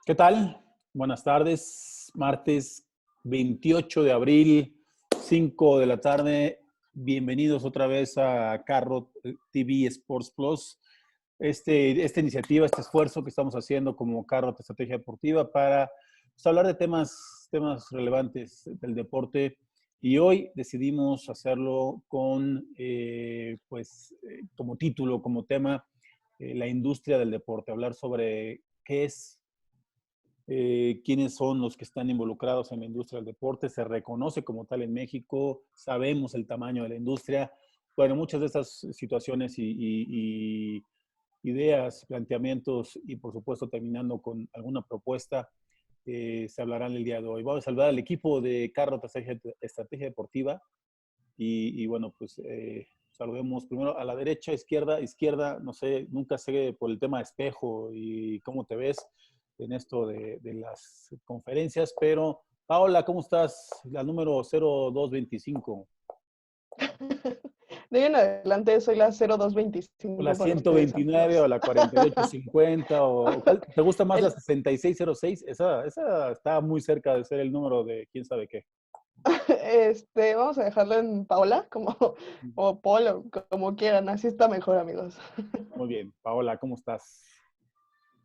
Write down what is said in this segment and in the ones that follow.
¿Qué tal? Buenas tardes. Martes 28 de abril, 5 de la tarde. Bienvenidos otra vez a Carrot TV Sports Plus. Esta iniciativa, este esfuerzo que estamos haciendo como Carrot Estrategia Deportiva para hablar de temas relevantes del deporte. Y hoy decidimos hacerlo con, como título, como tema, la industria del deporte. Hablar sobre qué es, quiénes son los que están involucrados en la industria del deporte, se reconoce como tal en México, sabemos el tamaño de la industria. Bueno, muchas de estas situaciones y ideas, planteamientos y por supuesto terminando con alguna propuesta, se hablarán el día de hoy. Vamos a saludar al equipo de Carrot Estrategia Deportiva y bueno, pues saludemos primero a la derecha, izquierda, no sé, nunca sé por el tema de espejo y cómo te ves en esto de las conferencias, pero Paola, ¿cómo estás? La número 0225. De ahí en adelante soy la 0225 O la para ustedes, 129 amigos. o la 4850 o ¿cuál te gusta más? La 6606. Esa está muy cerca de ser el número de quién sabe qué. Vamos a dejarlo en Paola, o Polo, como quieran, así está mejor, amigos. Muy bien, Paola, ¿cómo estás?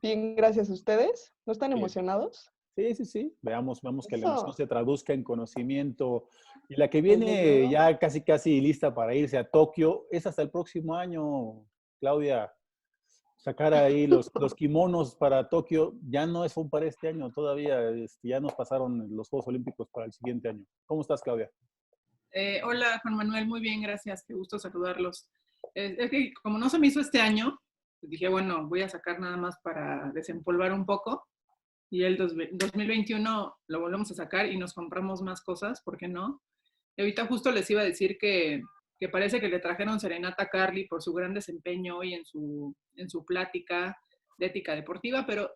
Bien, gracias a ustedes. ¿No están Bien. emocionados? Sí. Veamos que la emoción Eso. se traduzca en conocimiento. Y la que Desde viene luego. ya casi lista para irse a Tokio es hasta el próximo año, Claudia. Sacar ahí los kimonos para Tokio ya no es para este año, todavía ya nos pasaron los Juegos Olímpicos para el siguiente año. ¿Cómo estás, Claudia? Hola, Juan Manuel, muy bien, gracias, qué gusto saludarlos. Es que como no se me hizo este año, pues dije, bueno, voy a sacar nada más para desempolvar un poco y el 2021 lo volvemos a sacar y nos compramos más cosas, ¿por qué no? Y ahorita justo les iba a decir que parece que le trajeron serenata a Carly por su gran desempeño hoy en su plática de ética deportiva, pero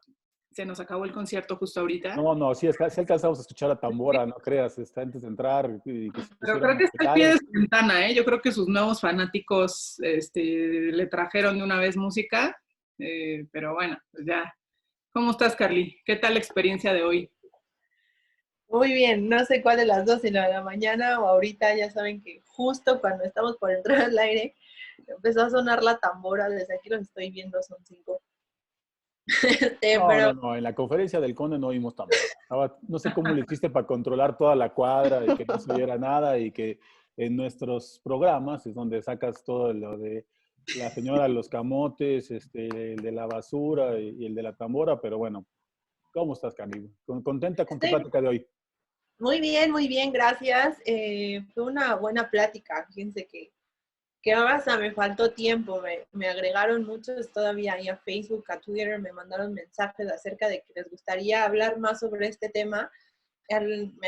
se nos acabó el concierto justo ahorita. No, sí alcanzamos a escuchar a Tambora, no creas, antes de entrar y que se Pero pusieron creo a que está al pie tocar. de su ventana, ¿eh? Yo creo que sus nuevos fanáticos le trajeron de una vez música, pero bueno, pues ya. ¿Cómo estás, Carly? ¿Qué tal la experiencia de hoy? Muy bien, no sé cuál de las dos, si la de la mañana o ahorita, ya saben que justo cuando estamos por entrar al aire, empezó a sonar la tambora, desde aquí los estoy viendo, son 5. Pero No, en la conferencia del Conde no oímos Tambora. No sé cómo le hiciste para controlar toda la cuadra y que no se oyera nada y que en nuestros programas es donde sacas todo lo de la señora de los camotes, el de la basura y el de la tambora, pero bueno, ¿cómo estás, Cami? ¿Contenta con tu estoy plática de hoy? muy bien, gracias. Fue una buena plática, fíjense que ahora hasta me faltó tiempo, me agregaron muchos todavía ahí a Facebook, a Twitter, me mandaron mensajes acerca de que les gustaría hablar más sobre este tema.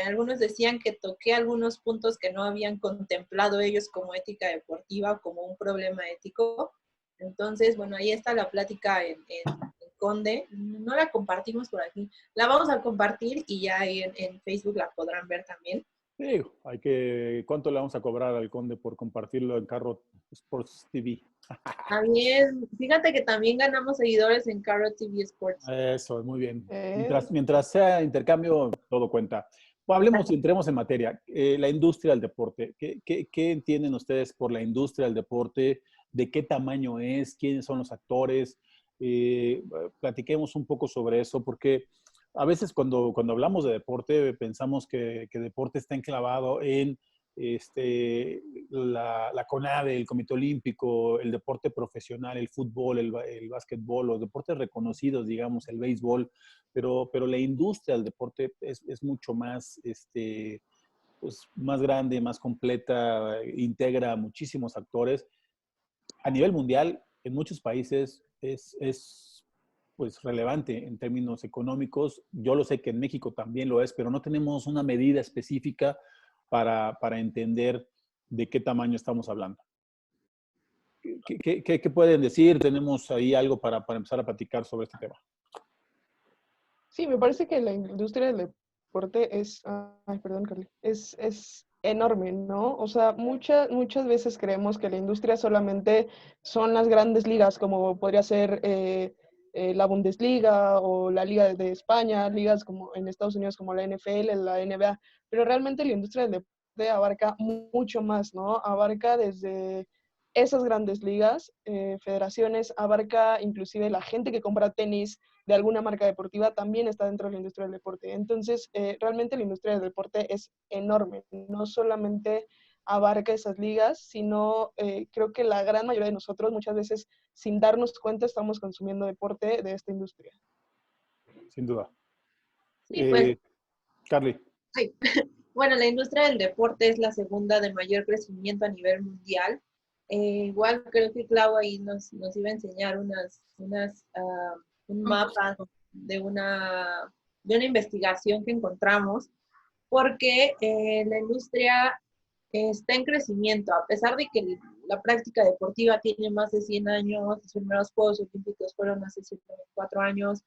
Algunos decían que toqué algunos puntos que no habían contemplado ellos como ética deportiva, como un problema ético. Entonces, bueno, ahí está la plática en Conde. No la compartimos por aquí. La vamos a compartir y ya ahí en Facebook la podrán ver también. Sí, ¿cuánto le vamos a cobrar al Conde por compartirlo en Carrot Sports TV? También, fíjate que también ganamos seguidores en Carrot TV Sports. Eso, muy bien. Eh, Mientras sea intercambio, todo cuenta. Hablemos y entremos en materia. La industria del deporte. ¿Qué entienden ustedes por la industria del deporte? ¿De qué tamaño es? ¿Quiénes son los actores? Platiquemos un poco sobre eso, porque a veces cuando hablamos de deporte pensamos que deporte está enclavado en la CONADE, el Comité Olímpico, el deporte profesional, el fútbol, el básquetbol, los deportes reconocidos, digamos, el béisbol, pero la industria del deporte es mucho más, pues, más grande, más completa, integra a muchísimos actores. A nivel mundial, en muchos países es pues relevante en términos económicos. Yo lo sé que en México también lo es, pero no tenemos una medida específica para entender de qué tamaño estamos hablando. ¿Qué pueden decir? Tenemos ahí algo para empezar a platicar sobre este tema. sí, me parece que la industria del deporte es, ay, perdón, Carly, es enorme, ¿no? O sea, muchas veces creemos que la industria solamente son las grandes ligas, como podría ser la Bundesliga o la Liga de España, ligas como en Estados Unidos como la NFL, la NBA, pero realmente la industria del deporte abarca mucho más, ¿no? Abarca desde esas grandes ligas, federaciones, abarca inclusive la gente que compra tenis de alguna marca deportiva, también está dentro de la industria del deporte. Entonces, realmente la industria del deporte es enorme, no solamente abarca esas ligas, sino creo que la gran mayoría de nosotros muchas veces sin darnos cuenta estamos consumiendo deporte de esta industria. Sin duda. Sí, pues, Carly. ay, bueno, la industria del deporte es la segunda de mayor crecimiento a nivel mundial. Igual creo que Clau ahí nos iba a enseñar un mapa de una investigación que encontramos, porque la industria está en crecimiento, a pesar de que la práctica deportiva tiene más de 100 años, los primeros Juegos Olímpicos fueron hace 104 años.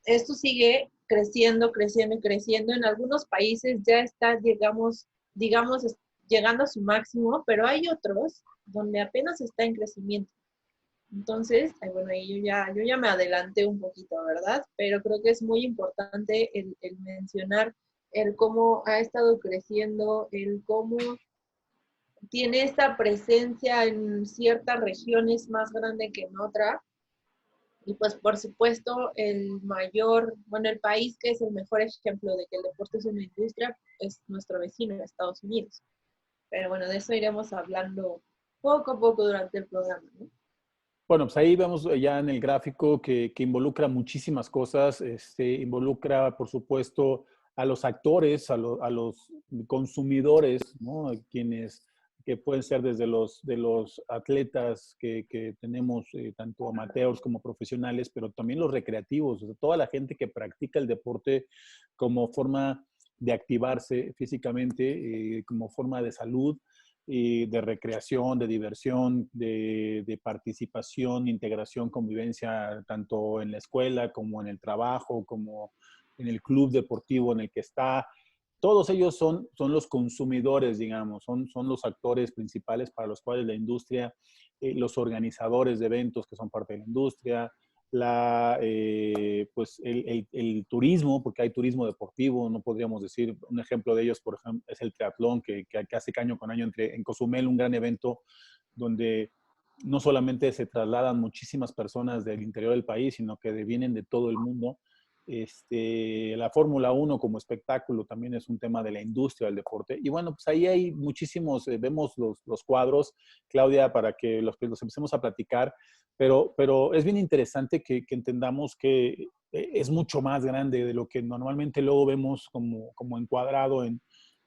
Esto sigue creciendo, creciendo y creciendo. En algunos países ya está, digamos, llegando a su máximo, pero hay otros donde apenas está en crecimiento. Entonces, bueno, yo ya me adelanté un poquito, ¿verdad? Pero creo que es muy importante el mencionar el cómo ha estado creciendo, el cómo tiene esta presencia en ciertas regiones más grande que en otras. Y pues por supuesto el país que es el mejor ejemplo de que el deporte es una industria es nuestro vecino, Estados Unidos. Pero bueno, de eso iremos hablando poco a poco durante el programa, ¿no? Bueno, pues ahí vemos ya en el gráfico que involucra muchísimas cosas. Involucra, por supuesto, a los actores, a los consumidores, ¿no? Quienes que pueden ser desde de los atletas que tenemos, tanto amateurs como profesionales, pero también los recreativos, o sea, toda la gente que practica el deporte como forma de activarse físicamente, como forma de salud, de recreación, de diversión, de participación, integración, convivencia, tanto en la escuela como en el trabajo, como en el club deportivo en el que está. Todos ellos son los consumidores, digamos, son los actores principales para los cuales la industria, los organizadores de eventos que son parte de la industria, pues el turismo, porque hay turismo deportivo, no podríamos decir, un ejemplo de ellos, por ejemplo, es el triatlón, que hace año con año en Cozumel, un gran evento donde no solamente se trasladan muchísimas personas del interior del país, sino que vienen de todo el mundo. La Fórmula 1 como espectáculo también es un tema de la industria del deporte. Y bueno, pues ahí hay muchísimos, vemos los cuadros, Claudia, para que los empecemos a platicar, pero es bien interesante que entendamos que es mucho más grande de lo que normalmente luego vemos como encuadrado en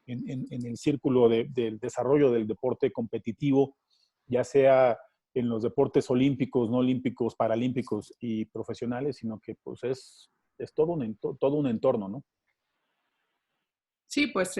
el círculo del desarrollo del deporte competitivo, ya sea en los deportes olímpicos, no olímpicos, paralímpicos y profesionales, sino que pues es todo un entorno, ¿no? Sí, pues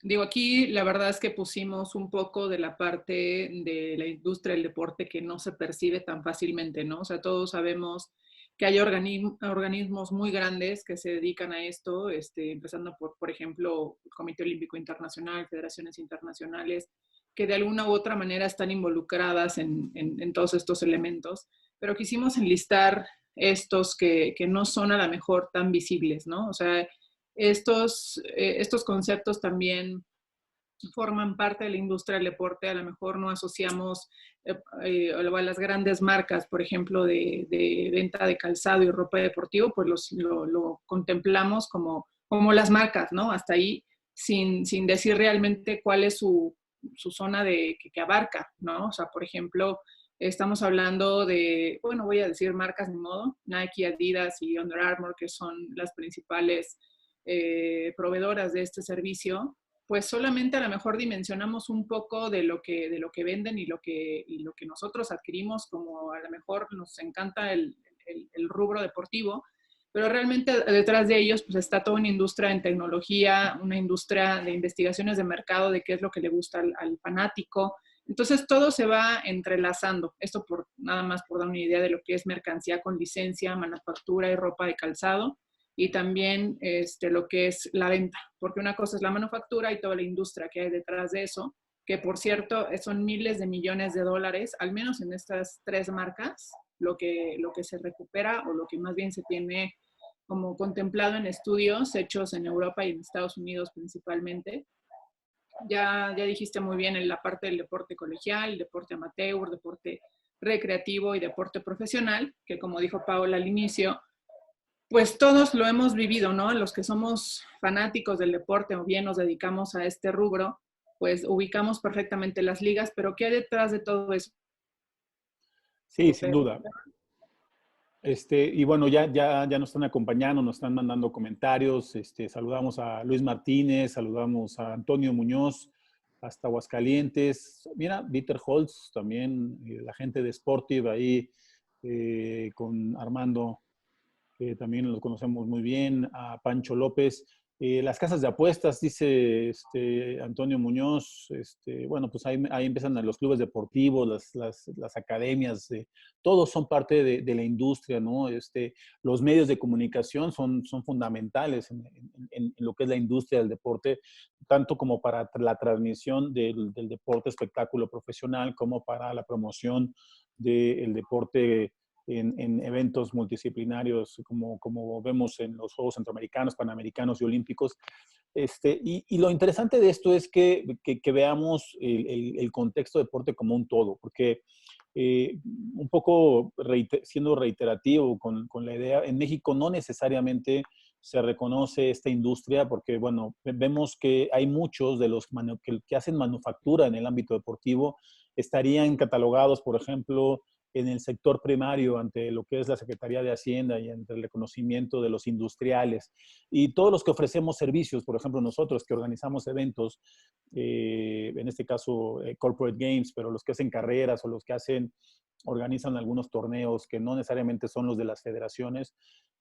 digo, aquí la verdad es que pusimos un poco de la parte de la industria del deporte que no se percibe tan fácilmente, ¿no? O sea, todos sabemos que hay organismos muy grandes que se dedican a esto, empezando por ejemplo, el Comité Olímpico Internacional, federaciones internacionales, que de alguna u otra manera están involucradas en todos estos elementos, pero quisimos enlistar estos que no son a lo mejor tan visibles, ¿no? O sea, estos conceptos también forman parte de la industria del deporte. A lo mejor no asociamos a las grandes marcas, por ejemplo, de venta de calzado y ropa deportivo, pues lo contemplamos como las marcas, ¿no? Hasta ahí, sin decir realmente cuál es su zona que abarca, ¿no? O sea, por ejemplo, estamos hablando de, bueno, voy a decir marcas de modo, Nike, Adidas y Under Armour, que son las principales proveedoras de este servicio, pues solamente a lo mejor dimensionamos un poco de lo que venden y lo que nosotros adquirimos, como a lo mejor nos encanta el rubro deportivo, pero realmente detrás de ellos pues está toda una industria en tecnología, una industria de investigaciones de mercado, de qué es lo que le gusta al fanático. Entonces todo se va entrelazando. Esto nada más por dar una idea de lo que es mercancía con licencia, manufactura y ropa de calzado. y también lo que es la venta, porque una cosa es la manufactura y toda la industria que hay detrás de eso, que por cierto son miles de millones de dólares, al menos en estas 3 marcas, lo que se recupera o lo que más bien se tiene como contemplado en estudios hechos en Europa y en Estados Unidos principalmente. Ya dijiste muy bien en la parte del deporte colegial, deporte amateur, deporte recreativo y deporte profesional, que como dijo Paola al inicio, pues todos lo hemos vivido, ¿no? Los que somos fanáticos del deporte o bien nos dedicamos a este rubro, pues ubicamos perfectamente las ligas, pero ¿qué hay detrás de todo eso? Sí, sin duda. Y bueno, ya nos están acompañando, nos están mandando comentarios. Saludamos a Luis Martínez, saludamos a Antonio Muñoz, hasta Aguascalientes. Mira, Dieter Holz también, la gente de Sportive ahí, con Armando, que también lo conocemos muy bien, a Pancho López. Las casas de apuestas, dice Antonio Muñoz, bueno, pues ahí empiezan los clubes deportivos, las academias, todos son parte de la industria, ¿no? Los medios de comunicación son fundamentales en lo que es la industria del deporte, tanto como para la transmisión del deporte espectáculo profesional, como para la promoción del deporte en eventos multidisciplinarios, como vemos en los Juegos Centroamericanos, Panamericanos y Olímpicos. Y lo interesante de esto es que veamos el contexto de deporte como un todo, porque un poco siendo reiterativo con la idea, en México no necesariamente se reconoce esta industria porque, bueno, vemos que hay muchos de los que hacen manufactura en el ámbito deportivo, estarían catalogados, por ejemplo, en el sector primario ante lo que es la Secretaría de Hacienda y ante el reconocimiento de los industriales. Y todos los que ofrecemos servicios, por ejemplo, nosotros que organizamos eventos, en este caso Corporate Games, pero los que hacen carreras o los que organizan algunos torneos que no necesariamente son los de las federaciones,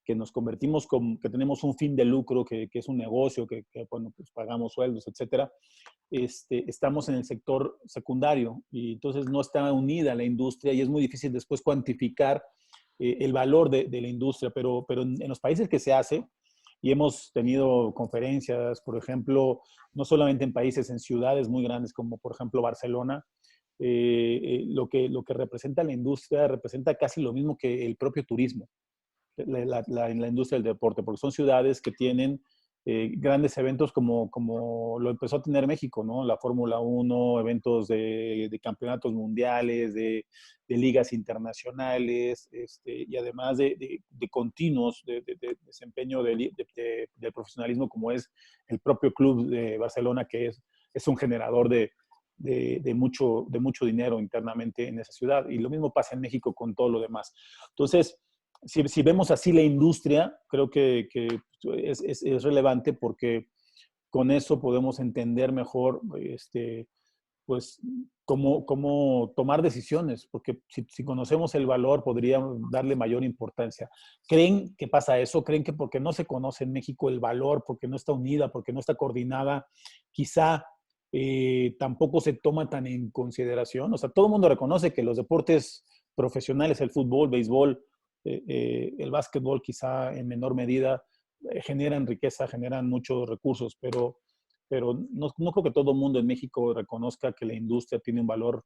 que nos convertimos que tenemos un fin de lucro, que es un negocio, que bueno, pues pagamos sueldos, etcétera. Estamos en el sector secundario y entonces no está unida la industria y es muy difícil después cuantificar el valor de la industria, pero en los países que se hace, y hemos tenido conferencias, por ejemplo, no solamente en países, en ciudades muy grandes como por ejemplo Barcelona, lo que representa la industria representa casi lo mismo que el propio turismo en la industria del deporte, porque son ciudades que tienen grandes eventos como lo empezó a tener México, ¿no? La Fórmula 1, eventos de campeonatos mundiales, de ligas internacionales, y además de continuos de desempeño del profesionalismo como es el propio club de Barcelona, que es un generador de mucho dinero internamente en esa ciudad. Y lo mismo pasa en México con todo lo demás. Entonces, si vemos así la industria, creo que es relevante porque con eso podemos entender mejor pues, cómo tomar decisiones, porque si conocemos el valor podríamos darle mayor importancia. ¿Creen que pasa eso? ¿Creen que porque no se conoce en México el valor, porque no está unida, porque no está coordinada, quizá tampoco se toma tan en consideración? O sea, todo el mundo reconoce que los deportes profesionales, el fútbol, béisbol, el básquetbol quizá en menor medida, generan riqueza, generan muchos recursos, pero no creo que todo el mundo en México reconozca que la industria tiene un valor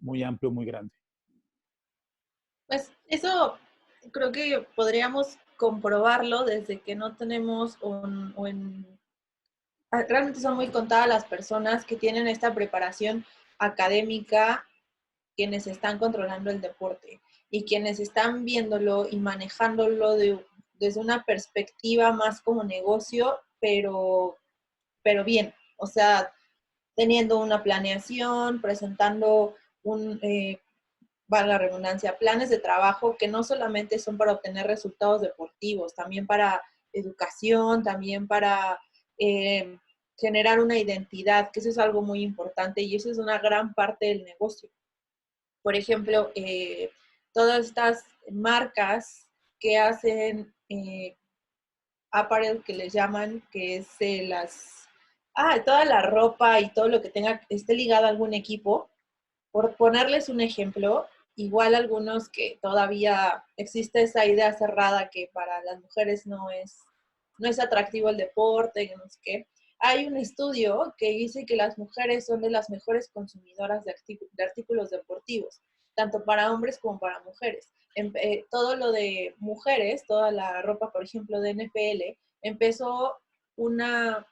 muy amplio, muy grande. Pues eso creo que podríamos comprobarlo desde que no tenemos realmente son muy contadas las personas que tienen esta preparación académica, quienes están controlando el deporte y quienes están viéndolo y manejándolo desde una perspectiva más como negocio, pero bien, o sea, teniendo una planeación, presentando valga la redundancia, planes de trabajo que no solamente son para obtener resultados deportivos, también para educación, también para generar una identidad, que eso es algo muy importante y eso es una gran parte del negocio. Por ejemplo, todas estas marcas que hacen apparel, que les llaman, que es toda la ropa y todo lo que esté ligado a algún equipo, por ponerles un ejemplo, igual algunos que todavía existe esa idea cerrada que para las mujeres no es atractivo el deporte, que no sé qué. Hay un estudio que dice que las mujeres son de las mejores consumidoras de artículos deportivos, tanto para hombres como para mujeres. Todo lo de mujeres, toda la ropa, por ejemplo, de NFL, empezó una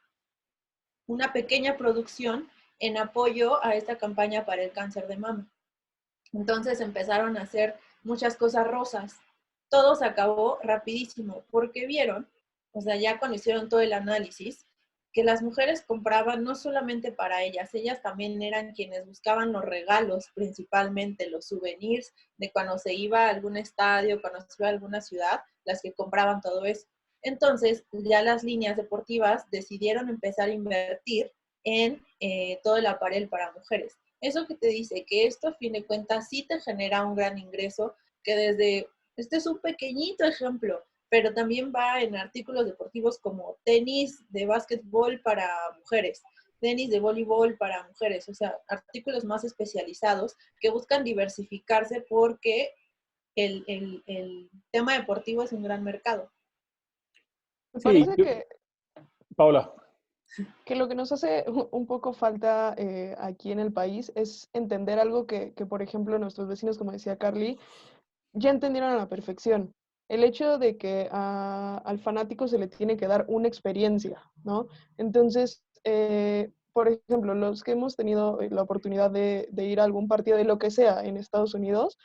pequeña producción en apoyo a esta campaña para el cáncer de mama. Entonces empezaron a hacer muchas cosas rosas. Todo se acabó rapidísimo porque vieron, o sea, ya cuando hicieron todo el análisis, que las mujeres compraban no solamente para ellas también eran quienes buscaban los regalos, principalmente los souvenirs de cuando se iba a algún estadio, cuando se iba a alguna ciudad, las que compraban todo eso. Entonces, ya las líneas deportivas decidieron empezar a invertir en todo el aparel para mujeres. Eso que te dice que esto, a fin de cuentas, sí te genera un gran ingreso, que desde, este es un pequeñito ejemplo, pero también va en artículos deportivos como tenis de básquetbol para mujeres, tenis de voleibol para mujeres, o sea, artículos más especializados que buscan diversificarse porque el tema deportivo es un gran mercado. Me Sí, parece Paula. que lo que nos hace un poco falta aquí en el país es entender algo que, por ejemplo, nuestros vecinos, como decía Carly, ya entendieron a la perfección. El hecho de que al fanático se le tiene que dar una experiencia, ¿no? Entonces, por ejemplo, los que hemos tenido la oportunidad de ir a algún partido de lo que sea en Estados Unidos,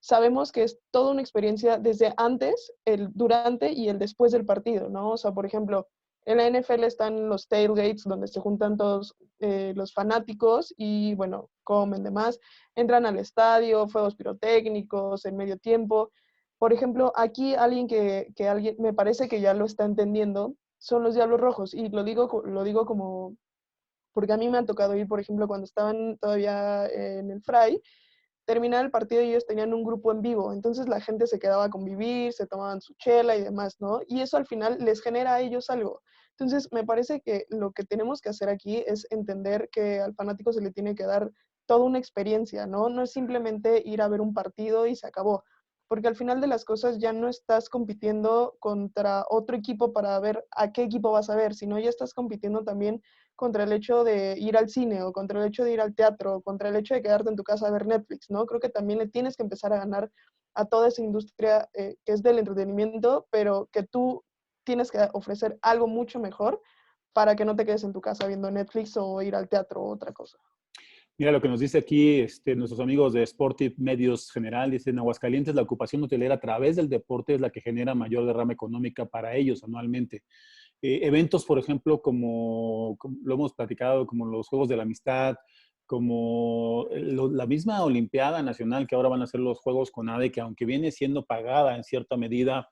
sabemos que es toda una experiencia desde antes, el durante y el después del partido, ¿no? O sea, por ejemplo, en la NFL están los tailgates, donde se juntan todos los fanáticos y, bueno, comen demás, entran al estadio, fuegos pirotécnicos, en medio tiempo. Por ejemplo, aquí alguien que alguien, me parece que ya lo está entendiendo, son los Diablos Rojos. Y lo digo como, porque a mí me ha tocado ir, por ejemplo, cuando estaban todavía en el Fray, terminar el partido y ellos tenían un grupo en vivo, entonces la gente se quedaba a convivir, se tomaban su chela y demás, ¿no? Y eso al final les genera a ellos algo. Entonces, me parece que lo que tenemos que hacer aquí es entender que al fanático se le tiene que dar toda una experiencia, ¿no? No es simplemente ir a ver un partido y se acabó, porque al final de las cosas ya no estás compitiendo contra otro equipo para ver a qué equipo vas a ver, sino ya estás compitiendo también contra el hecho de ir al cine o contra el hecho de ir al teatro o contra el hecho de quedarte en tu casa a ver Netflix, ¿no? Creo que también le tienes que empezar a ganar a toda esa industria que es del entretenimiento, pero que tú tienes que ofrecer algo mucho mejor para que no te quedes en tu casa viendo Netflix o ir al teatro o otra cosa. Mira lo que nos dice aquí nuestros amigos de Sportive Medios General, dicen en Aguascalientes la ocupación hotelera a través del deporte es la que genera mayor derrama económica para ellos anualmente. Eventos, por ejemplo, como lo hemos platicado, como los Juegos de la Amistad, como la misma Olimpiada Nacional que ahora van a ser los Juegos CONADE, que aunque viene siendo pagada en cierta medida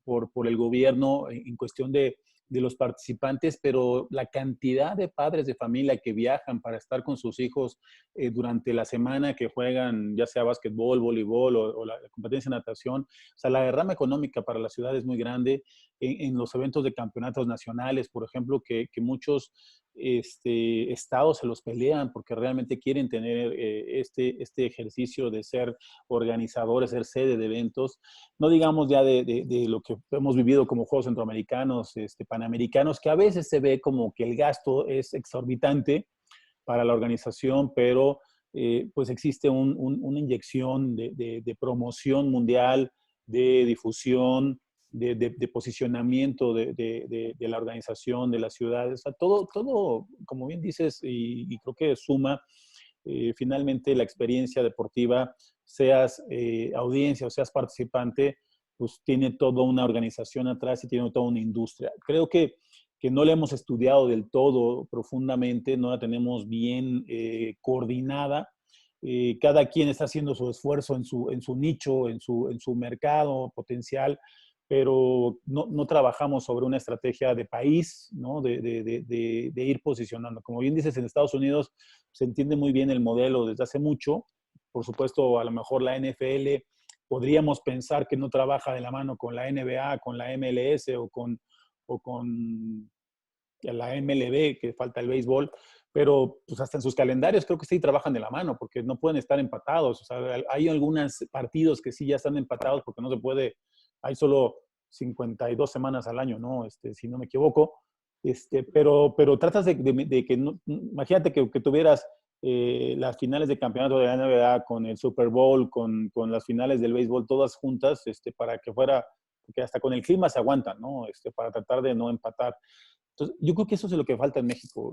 por el gobierno en cuestión de los participantes, pero la cantidad de padres de familia que viajan para estar con sus hijos durante la semana que juegan, ya sea básquetbol, voleibol o la competencia de natación, o sea, la derrama económica para la ciudad es muy grande. En los eventos de campeonatos nacionales, por ejemplo, que muchos estados se los pelean porque realmente quieren tener este ejercicio de ser organizadores, ser sede de eventos, no digamos ya de lo que hemos vivido como Juegos Centroamericanos, Panamericanos, que a veces se ve como que el gasto es exorbitante para la organización, pero pues existe una inyección de promoción mundial, de difusión, de posicionamiento de la organización, de las ciudades, o sea, todo, como bien dices, y creo que suma finalmente la experiencia deportiva, seas audiencia o seas participante, pues tiene toda una organización atrás y tiene toda una industria. Creo que no la hemos estudiado del todo profundamente, no la tenemos bien coordinada. Cada quien está haciendo su esfuerzo en su nicho, en su mercado potencial, pero no trabajamos sobre una estrategia de país, ¿no? De ir posicionando. Como bien dices, en Estados Unidos se entiende muy bien el modelo desde hace mucho. Por supuesto, a lo mejor la NFL podríamos pensar que no trabaja de la mano con la NBA, con la MLS o con la MLB, que falta el béisbol, pero pues hasta en sus calendarios creo que sí trabajan de la mano, porque no pueden estar empatados. O sea, hay algunos partidos que sí ya están empatados porque no se puede, hay solo 52 semanas al año, ¿no? Si no me equivoco. Pero tratas de que, no, imagínate que tuvieras las finales de campeonato de la NBA con el Super Bowl, con las finales del béisbol, todas juntas, para que fuera, que hasta con el clima se aguantan, ¿no? Para tratar de no empatar. Entonces, yo creo que eso es lo que falta en México,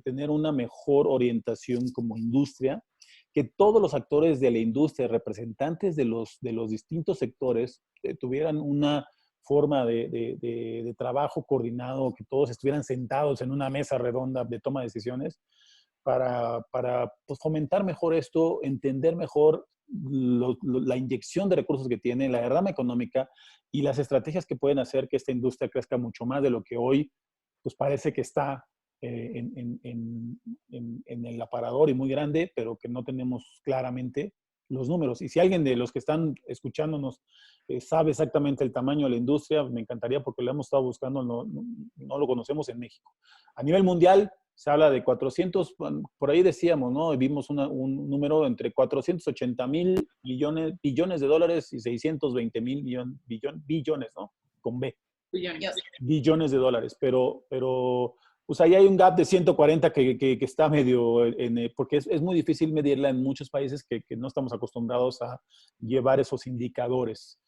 tener una mejor orientación como industria, que todos los actores de la industria, representantes de los distintos sectores, tuvieran una forma de trabajo coordinado, que todos estuvieran sentados en una mesa redonda de toma de decisiones para pues, fomentar mejor esto, entender mejor la inyección de recursos que tiene, la derrama económica y las estrategias que pueden hacer que esta industria crezca mucho más de lo que hoy pues parece que está en el aparador y muy grande, pero que no tenemos claramente los números. Y si alguien de los que están escuchándonos sabe exactamente el tamaño de la industria, me encantaría porque lo hemos estado buscando, no lo conocemos en México. A nivel mundial se habla de 400, por ahí decíamos, ¿no? Vimos un número entre 480,000 billones de dólares y 620,000 billones, ¿no? Con B. Billones de dólares, pero pues ahí hay un gap de 140 que está medio, porque es muy difícil medirla en muchos países que no estamos acostumbrados a llevar esos indicadores.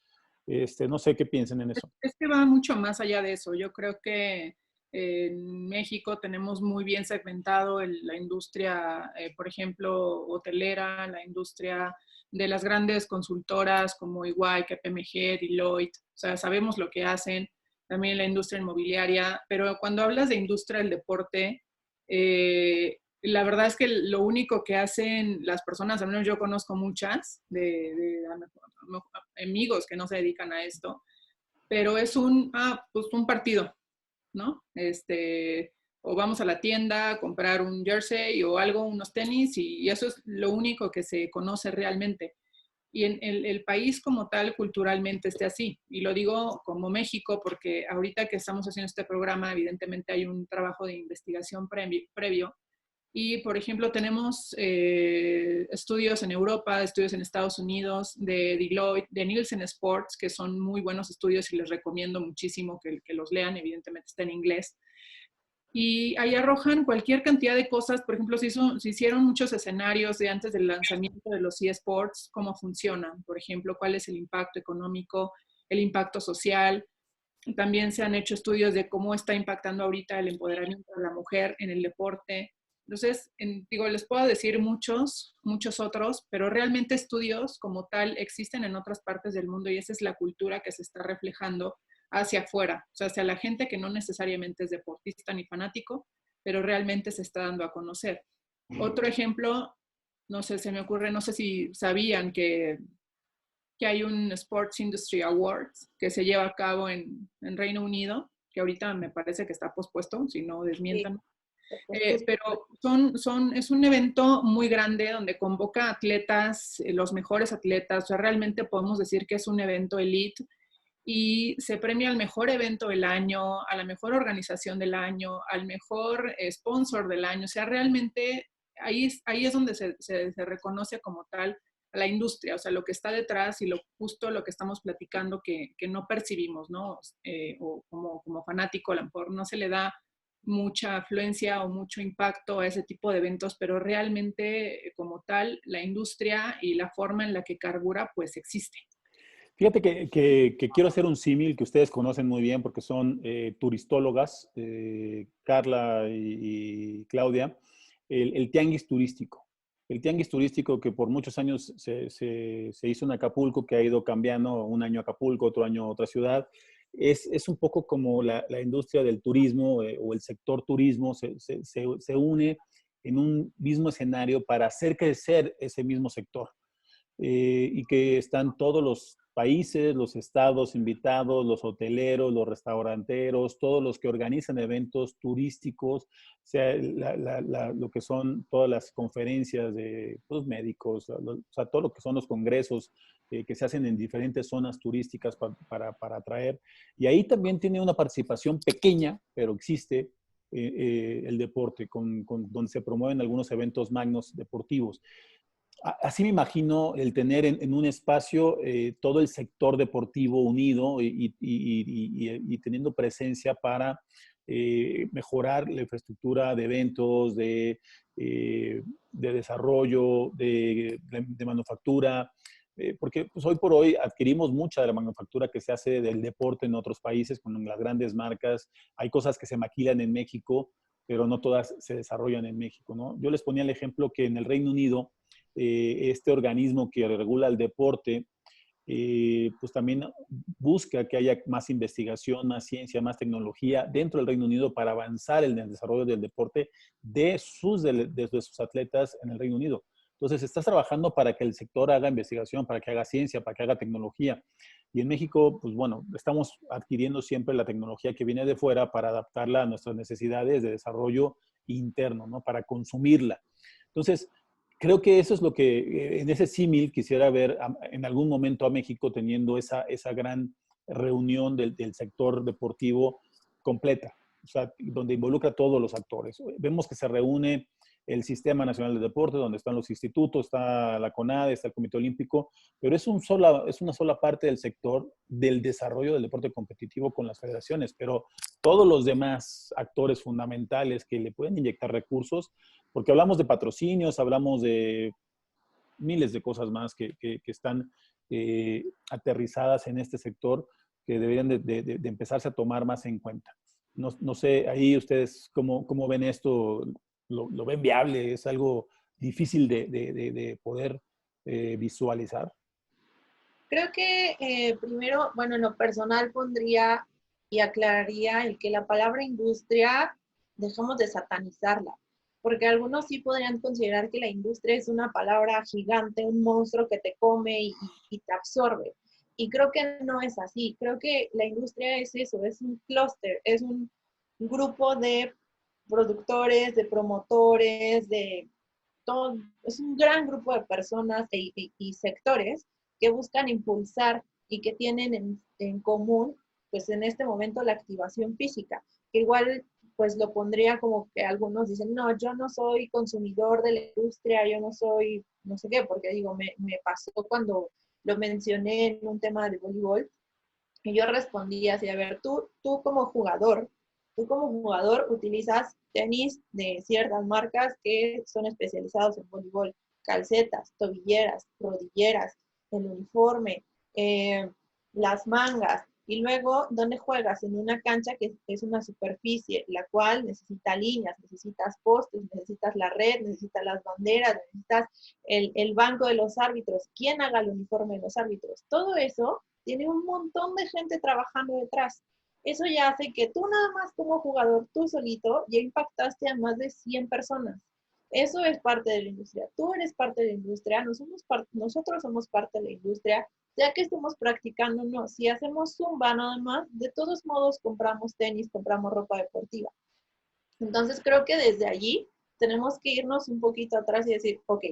No sé qué piensen en eso. Es que va mucho más allá de eso. Yo creo que en México tenemos muy bien segmentado la industria, por ejemplo, hotelera, la industria de las grandes consultoras como EY, KPMG, Deloitte. O sea, sabemos lo que hacen. También la industria inmobiliaria. Pero cuando hablas de industria del deporte, la verdad es que lo único que hacen las personas, al menos yo conozco muchas, de amigos que no se dedican a esto, pero es pues un partido, ¿no? O vamos a la tienda a comprar un jersey o algo, unos tenis, y eso es lo único que se conoce realmente. Y en el país como tal, culturalmente, esté así. Y lo digo como México, porque ahorita que estamos haciendo este programa, evidentemente hay un trabajo de investigación previo. Y, por ejemplo, tenemos estudios en Europa, estudios en Estados Unidos, de Deloitte, de Nielsen Sports, que son muy buenos estudios y les recomiendo muchísimo que los lean. Evidentemente está en inglés. Y ahí arrojan cualquier cantidad de cosas. Por ejemplo, se hicieron muchos escenarios de antes del lanzamiento de los eSports, cómo funcionan. Por ejemplo, cuál es el impacto económico, el impacto social. También se han hecho estudios de cómo está impactando ahorita el empoderamiento de la mujer en el deporte. Entonces, digo, les puedo decir muchos otros, pero realmente estudios como tal existen en otras partes del mundo y esa es la cultura que se está reflejando hacia afuera, o sea, hacia la gente que no necesariamente es deportista ni fanático, pero realmente se está dando a conocer. Otro ejemplo, no sé, se me ocurre, no sé si sabían que hay un Sports Industry Awards que se lleva a cabo en Reino Unido, que ahorita me parece que está pospuesto, si no desmientan. Sí. Pero es un evento muy grande donde convoca atletas, los mejores atletas, o sea, realmente podemos decir que es un evento elite y se premia al mejor evento del año, a la mejor organización del año, al mejor sponsor del año. O sea, realmente ahí es donde se reconoce como tal a la industria, o sea, lo que está detrás y justo lo que estamos platicando que no percibimos, ¿no? O como fanático, a lo mejor no se le da mucha afluencia o mucho impacto a ese tipo de eventos, pero realmente como tal, la industria y la forma en la que carbura, pues existe. Fíjate que quiero hacer un símil que ustedes conocen muy bien porque son turistólogas, Carla y Claudia, el tianguis turístico. El tianguis turístico que por muchos años se hizo en Acapulco, que ha ido cambiando, un año Acapulco, otro año otra ciudad, es un poco como la industria del turismo o el sector turismo se une en un mismo escenario para hacer crecer ese mismo sector. Y que están todos los países, los estados invitados, los hoteleros, los restauranteros, todos los que organizan eventos turísticos, sea lo que son todas las conferencias de los médicos, o sea, todo lo que son los congresos que se hacen en diferentes zonas turísticas para atraer. Y ahí también tiene una participación pequeña, pero existe, el deporte, donde se promueven algunos eventos magnos deportivos. Así me imagino el tener en un espacio todo el sector deportivo unido y teniendo presencia para mejorar la infraestructura de eventos, de desarrollo, de manufactura, porque pues, hoy por hoy adquirimos mucha de la manufactura que se hace del deporte en otros países con las grandes marcas. Hay cosas que se maquilan en México, pero no todas se desarrollan en México, ¿no? Yo les ponía el ejemplo que en el Reino Unido, este organismo que regula el deporte, pues también busca que haya más investigación, más ciencia, más tecnología dentro del Reino Unido para avanzar en el desarrollo del deporte de sus atletas en el Reino Unido. Entonces, estás trabajando para que el sector haga investigación, para que haga ciencia, para que haga tecnología. Y en México, pues bueno, estamos adquiriendo siempre la tecnología que viene de fuera para adaptarla a nuestras necesidades de desarrollo interno, ¿no? Para consumirla. Entonces, creo que eso es lo que en ese símil quisiera ver en algún momento a México teniendo esa gran reunión del sector deportivo completa, o sea, donde involucra a todos los actores. Vemos que se reúne el Sistema Nacional de Deporte, donde están los institutos, está la CONADE, está el Comité Olímpico, pero es una sola parte del sector del desarrollo del deporte competitivo con las federaciones, pero todos los demás actores fundamentales que le pueden inyectar recursos, porque hablamos de patrocinios, hablamos de miles de cosas más que están aterrizadas en este sector que deberían de empezarse a tomar más en cuenta. No sé, ahí ustedes cómo ven esto, ¿lo ven viable? ¿Es algo difícil de poder visualizar? Creo que primero, bueno, en lo personal pondría y aclararía el que la palabra industria dejamos de satanizarla, porque algunos sí podrían considerar que la industria es una palabra gigante, un monstruo que te come y te absorbe. Y creo que no es así. Creo que la industria es eso, es un clúster, es un grupo de productores, de promotores, de todo, es un gran grupo de personas y sectores que buscan impulsar y que tienen en común, pues en este momento, la activación física, que igual pues lo pondría como que algunos dicen, no, yo no soy consumidor de la industria, yo no soy, no sé qué, porque digo, me pasó cuando lo mencioné en un tema de voleibol, y yo respondí así, a ver, tú como jugador utilizas tenis de ciertas marcas que son especializados en voleibol, calcetas, tobilleras, rodilleras, el uniforme, las mangas, y luego, ¿dónde juegas? En una cancha que es una superficie, la cual necesita líneas, necesitas postes, necesitas la red, necesitas las banderas, necesitas el banco de los árbitros, quién haga el uniforme de los árbitros. Todo eso tiene un montón de gente trabajando detrás. Eso ya hace que tú nada más como jugador, tú solito, ya impactaste a más de 100 personas. Eso es parte de la industria. Tú eres parte de la industria, nosotros somos parte de la industria, ya que estemos practicando, no. Si hacemos zumba nada más, de todos modos compramos tenis, compramos ropa deportiva. Entonces creo que desde allí tenemos que irnos un poquito atrás y decir, ok,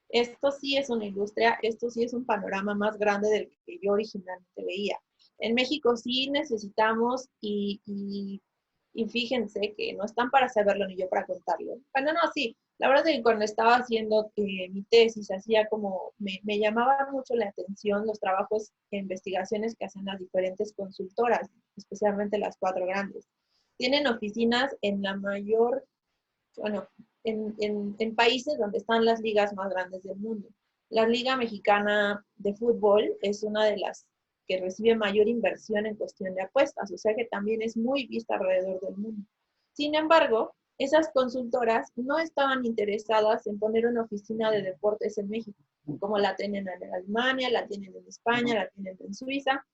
esto sí es una industria, esto sí es un panorama más grande del que yo originalmente veía. En México sí necesitamos y fíjense que no están para saberlo ni yo para contarlo. Bueno, no, sí, la verdad es que cuando estaba haciendo mi tesis, hacía como, me llamaba mucho la atención los trabajos e investigaciones que hacen las diferentes consultoras, especialmente las 4 grandes. Tienen oficinas en la mayor, bueno, en países donde están las ligas más grandes del mundo. La Liga Mexicana de Fútbol es una de las que recibe mayor inversión en cuestión de apuestas, o sea que también es muy vista alrededor del mundo. Sin embargo, esas consultoras no estaban interesadas en poner una oficina de deportes en México, como la tienen en Alemania, la tienen en España, la tienen en Suiza.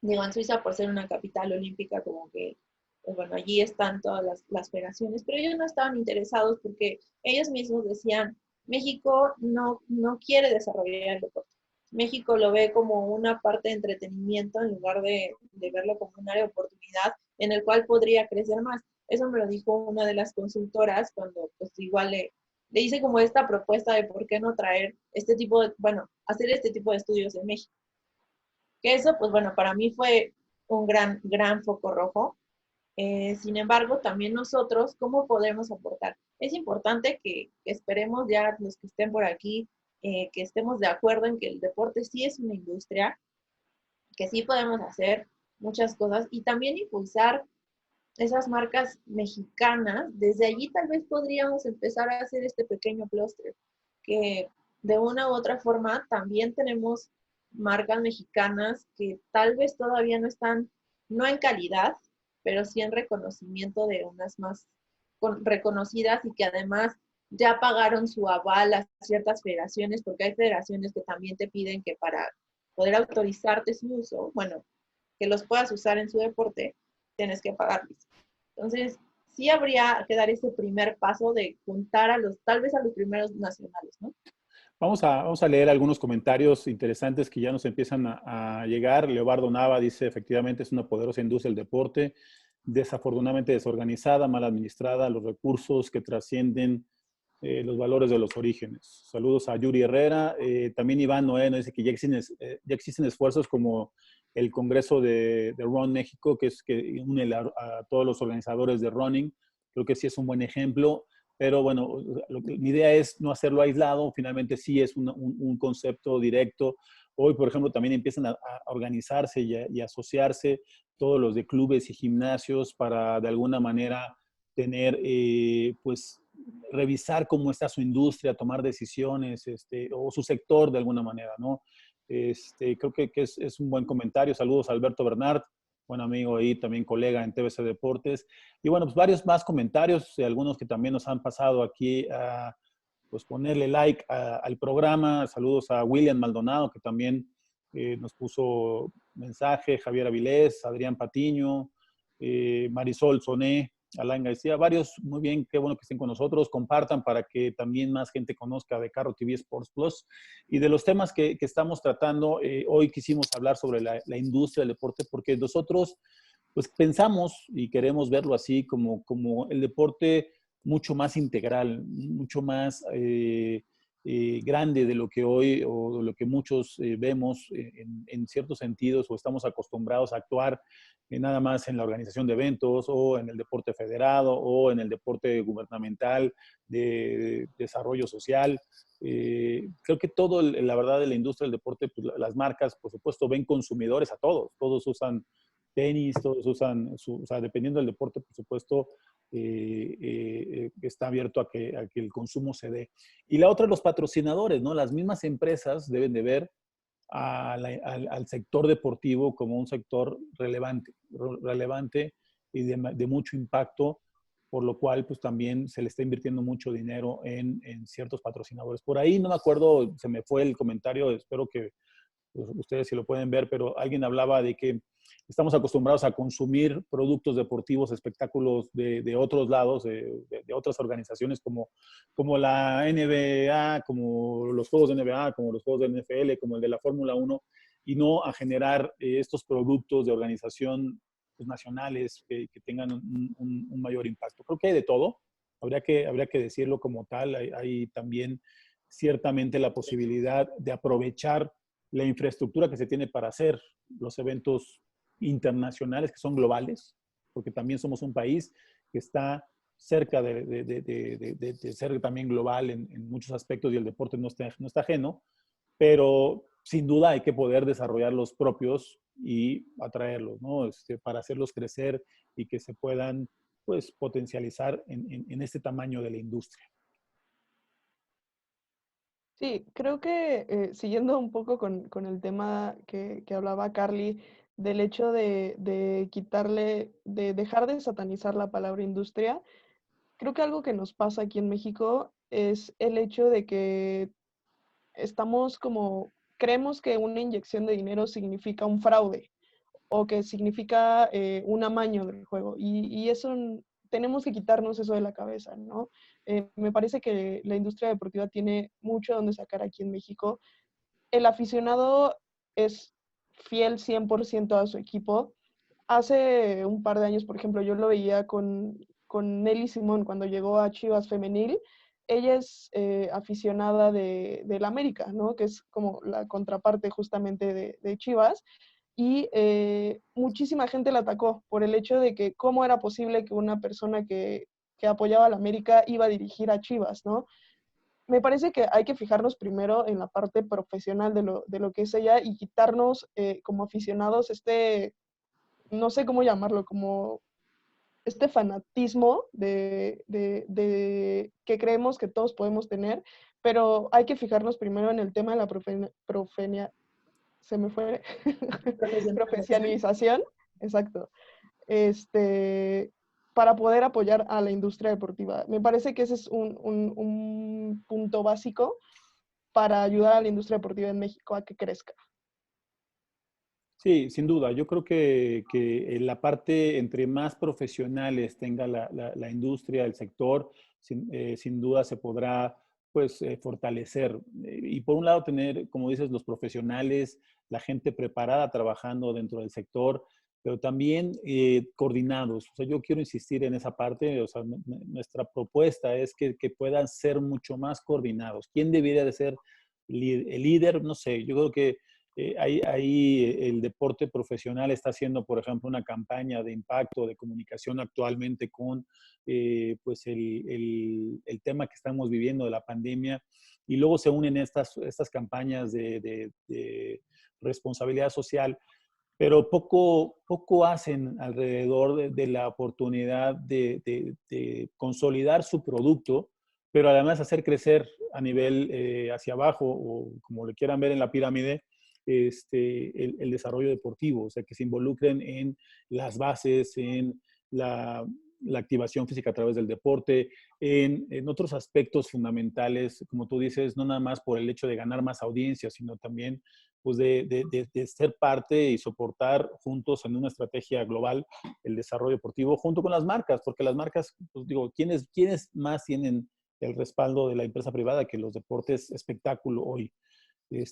Digo, en Suiza por ser una capital olímpica, como que, pues bueno, allí están todas las federaciones, pero ellos no estaban interesados porque ellos mismos decían, México no quiere desarrollar el deporte. México lo ve como una parte de entretenimiento en lugar de verlo como un área de oportunidad en el cual podría crecer más. Eso me lo dijo una de las consultoras cuando pues igual le hice como esta propuesta de por qué no traer este tipo de, bueno, hacer este tipo de estudios en México. Que eso, pues bueno, para mí fue un gran foco rojo. Sin embargo, también nosotros, ¿cómo podemos aportar? Es importante que esperemos ya los que estén por aquí, que estemos de acuerdo en que el deporte sí es una industria, que sí podemos hacer muchas cosas y también impulsar esas marcas mexicanas. Desde allí tal vez podríamos empezar a hacer este pequeño clúster, que de una u otra forma también tenemos marcas mexicanas que tal vez todavía no están, no en calidad, pero sí en reconocimiento de unas más reconocidas y que además ya pagaron su aval a ciertas federaciones, porque hay federaciones que también te piden que para poder autorizarte su uso, bueno, que los puedas usar en su deporte, tienes que pagarles. Entonces, sí habría que dar ese primer paso de juntar a los, tal vez a los primeros nacionales, ¿no? Vamos a leer algunos comentarios interesantes que ya nos empiezan a llegar. Leobardo Nava dice, efectivamente, es una poderosa industria del deporte, desafortunadamente desorganizada, mal administrada, los recursos que trascienden los valores de los orígenes. Saludos a Yuri Herrera. También Iván Noé nos dice que ya existen esfuerzos como el Congreso de Run México, que es que une a todos los organizadores de running. Creo que sí es un buen ejemplo. Pero bueno, mi idea es no hacerlo aislado, finalmente sí es un concepto directo. Hoy, por ejemplo, también empiezan a organizarse y a asociarse todos los de clubes y gimnasios para de alguna manera tener, pues, revisar cómo está su industria, tomar decisiones, o su sector de alguna manera, ¿no? Creo que es un buen comentario. Saludos a Alberto Bernard, buen amigo ahí, también colega en TVC Deportes. Y bueno, pues varios más comentarios, algunos que también nos han pasado aquí a pues ponerle like al programa. Saludos a William Maldonado, que también nos puso mensaje, Javier Avilés, Adrián Patiño, Marisol Soné, Alain García, varios, muy bien, qué bueno que estén con nosotros, compartan para que también más gente conozca de Carro TV Sports Plus. Y de los temas que estamos tratando, hoy quisimos hablar sobre la industria del deporte, porque nosotros pues pensamos y queremos verlo así como el deporte mucho más integral, mucho más grande de lo que hoy o de lo que muchos vemos en ciertos sentidos o estamos acostumbrados a actuar nada más en la organización de eventos o en el deporte federado o en el deporte gubernamental de desarrollo social. Creo que todo, la verdad, de la industria del deporte, pues las marcas, por supuesto, ven consumidores a todos usan tenis, todos usan, o sea, dependiendo del deporte, por supuesto, está abierto a que el consumo se dé. Y la otra, los patrocinadores, ¿no? Las mismas empresas deben de ver al sector deportivo como un sector relevante y de mucho impacto, por lo cual pues también se le está invirtiendo mucho dinero en ciertos patrocinadores. Por ahí no me acuerdo, se me fue el comentario, espero que ustedes si lo pueden ver, pero alguien hablaba de que estamos acostumbrados a consumir productos deportivos, espectáculos de otros lados, de otras organizaciones como la NBA, como los juegos de NBA, como los juegos de NFL, como el de la Fórmula 1, y no a generar estos productos de organización pues, nacionales que tengan un mayor impacto. Creo que hay de todo, habría que decirlo como tal, hay también ciertamente la posibilidad de aprovechar la infraestructura que se tiene para hacer los eventos internacionales que son globales, porque también somos un país que está cerca de ser también global en muchos aspectos y el deporte no está ajeno, pero sin duda hay que poder desarrollar los propios y atraerlos, ¿no? Para hacerlos crecer y que se puedan pues, potencializar en este tamaño de la industria. Sí, creo que siguiendo un poco con el tema que hablaba Carly, del hecho de quitarle, de dejar de satanizar la palabra industria, creo que algo que nos pasa aquí en México es el hecho de que estamos como, creemos que una inyección de dinero significa un fraude o que significa un amaño del juego. Y eso tenemos que quitarnos eso de la cabeza, ¿no? Me parece que la industria deportiva tiene mucho donde sacar aquí en México. El aficionado es fiel 100% a su equipo. Hace un par de años, por ejemplo, yo lo veía con Nelly Simón cuando llegó a Chivas Femenil. Ella es aficionada del América, ¿no? Que es como la contraparte justamente de Chivas. y muchísima gente la atacó por el hecho de que cómo era posible que una persona que apoyaba a la América iba a dirigir a Chivas, ¿no? Me parece que hay que fijarnos primero en la parte profesional de lo que es ella y quitarnos como aficionados no sé cómo llamarlo, como este fanatismo de que creemos que todos podemos tener, pero hay que fijarnos primero en el tema de la se me fue, Profesionalización. profesionalización, exacto, para poder apoyar a la industria deportiva. Me parece que ese es un punto básico para ayudar a la industria deportiva en México a que crezca. Sí, sin duda. Yo creo que la parte entre más profesionales tenga la industria, el sector, sin duda se podrá pues fortalecer. Y por un lado tener, como dices, los profesionales, la gente preparada trabajando dentro del sector, pero también coordinados. O sea, yo quiero insistir en esa parte. O sea, nuestra propuesta es que puedan ser mucho más coordinados. ¿Quién debería de ser el líder? No sé, yo creo que ahí el deporte profesional está haciendo, por ejemplo, una campaña de impacto, de comunicación actualmente con pues el tema que estamos viviendo de la pandemia, y luego se unen estas campañas de responsabilidad social, pero poco hacen alrededor de la oportunidad de consolidar su producto, pero además hacer crecer a nivel hacia abajo, o como le quieran ver en la pirámide, el desarrollo deportivo, o sea, que se involucren en las bases, en la activación física a través del deporte, en otros aspectos fundamentales, como tú dices, no nada más por el hecho de ganar más audiencia, sino también pues de ser parte y soportar juntos en una estrategia global el desarrollo deportivo junto con las marcas, porque las marcas, pues digo, ¿quiénes más tienen el respaldo de la empresa privada que los deportes espectáculo hoy?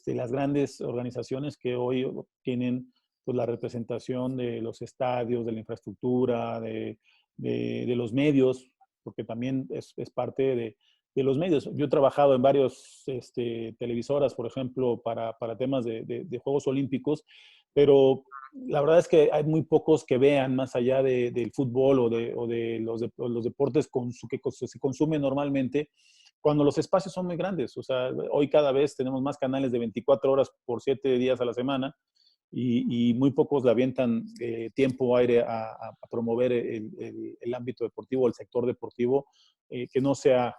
Las grandes organizaciones que hoy tienen pues, la representación de los estadios, de la infraestructura, de los medios, porque también es parte de los medios. Yo he trabajado en varios televisoras, por ejemplo, para temas de Juegos Olímpicos, pero la verdad es que hay muy pocos que vean más allá del fútbol o de los deportes que se consumen normalmente, cuando los espacios son muy grandes. O sea, hoy cada vez tenemos más canales de 24 horas por 7 días a la semana, y muy pocos le avientan tiempo o aire a promover el ámbito deportivo, el sector deportivo, que no sea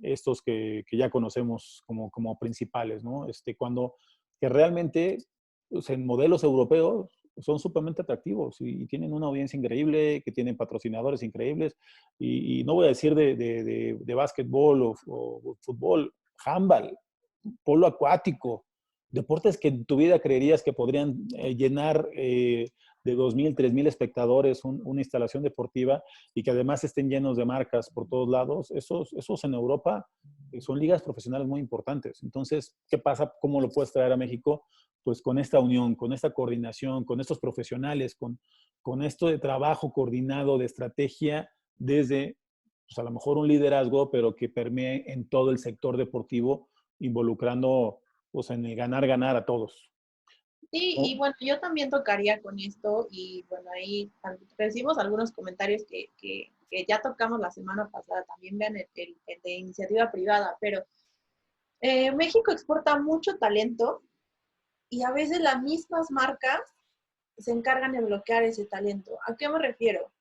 estos que ya conocemos como principales, ¿no? Que realmente pues, en modelos europeos son sumamente atractivos y tienen una audiencia increíble, que tienen patrocinadores increíbles, y no voy a decir de básquetbol o fútbol, handball, polo acuático, deportes que en tu vida creerías que podrían llenar de 2,000, 3,000 espectadores una instalación deportiva, y que además estén llenos de marcas por todos lados. Esos en Europa son ligas profesionales muy importantes. Entonces, ¿qué pasa? ¿Cómo lo puedes traer a México? Pues con esta unión, con esta coordinación, con estos profesionales, con esto de trabajo coordinado, de estrategia, desde pues a lo mejor un liderazgo, pero que permee en todo el sector deportivo, involucrando pues, en el ganar a todos. Sí, y ¿No? bueno, yo también tocaría con esto y bueno, ahí recibimos algunos comentarios que ya tocamos la semana pasada, también vean el de iniciativa privada, pero México exporta mucho talento y a veces las mismas marcas se encargan de bloquear ese talento. ¿A qué me refiero?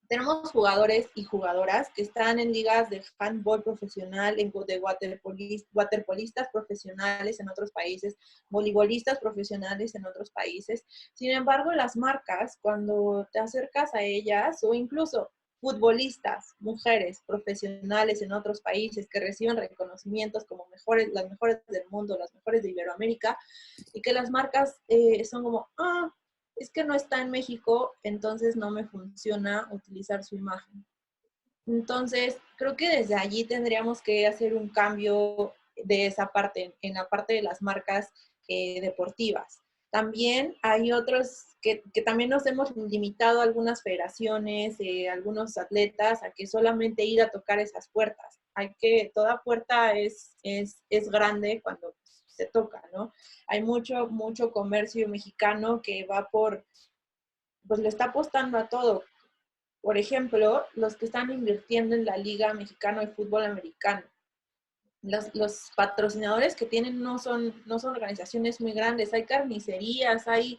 Tenemos jugadores y jugadoras que están en ligas de handball profesional, de waterpolistas profesionales en otros países, voleibolistas profesionales en otros países. Sin embargo, las marcas, cuando te acercas a ellas, o incluso futbolistas, mujeres profesionales en otros países que reciben reconocimientos como las mejores del mundo, las mejores de Iberoamérica, y que las marcas son como, es que no está en México, entonces no me funciona utilizar su imagen. Entonces, creo que desde allí tendríamos que hacer un cambio de esa parte, en la parte de las marcas deportivas. También hay otros que también nos hemos limitado a algunas federaciones, algunos atletas, a que solamente ir a tocar esas puertas. Toda puerta es grande cuando se toca, ¿no? Hay mucho comercio mexicano que va pues le está apostando a todo. Por ejemplo, los que están invirtiendo en la Liga Mexicana de Fútbol Americano. Los patrocinadores que tienen no son organizaciones muy grandes, hay carnicerías, hay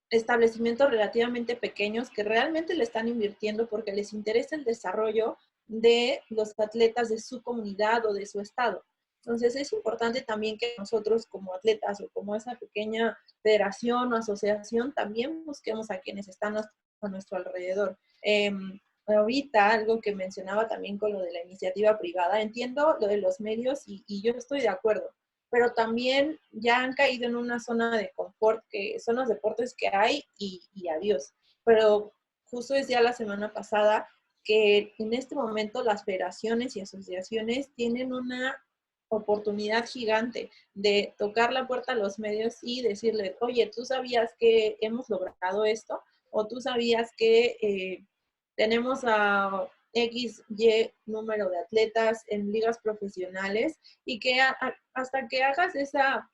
establecimientos relativamente pequeños que realmente le están invirtiendo porque les interesa el desarrollo de los atletas de su comunidad o de su estado. Entonces es importante también que nosotros como atletas o como esa pequeña federación o asociación también busquemos a quienes están a nuestro alrededor. Ahorita algo que mencionaba también con lo de la iniciativa privada, entiendo lo de los medios y yo estoy de acuerdo, pero también ya han caído en una zona de confort que son los deportes que hay y adiós. Pero justo decía la semana pasada que en este momento las federaciones y asociaciones tienen una oportunidad gigante de tocar la puerta a los medios y decirles, oye, ¿tú sabías que hemos logrado esto? ¿O tú sabías que tenemos a X, Y número de atletas en ligas profesionales? Y que hasta que hagas esa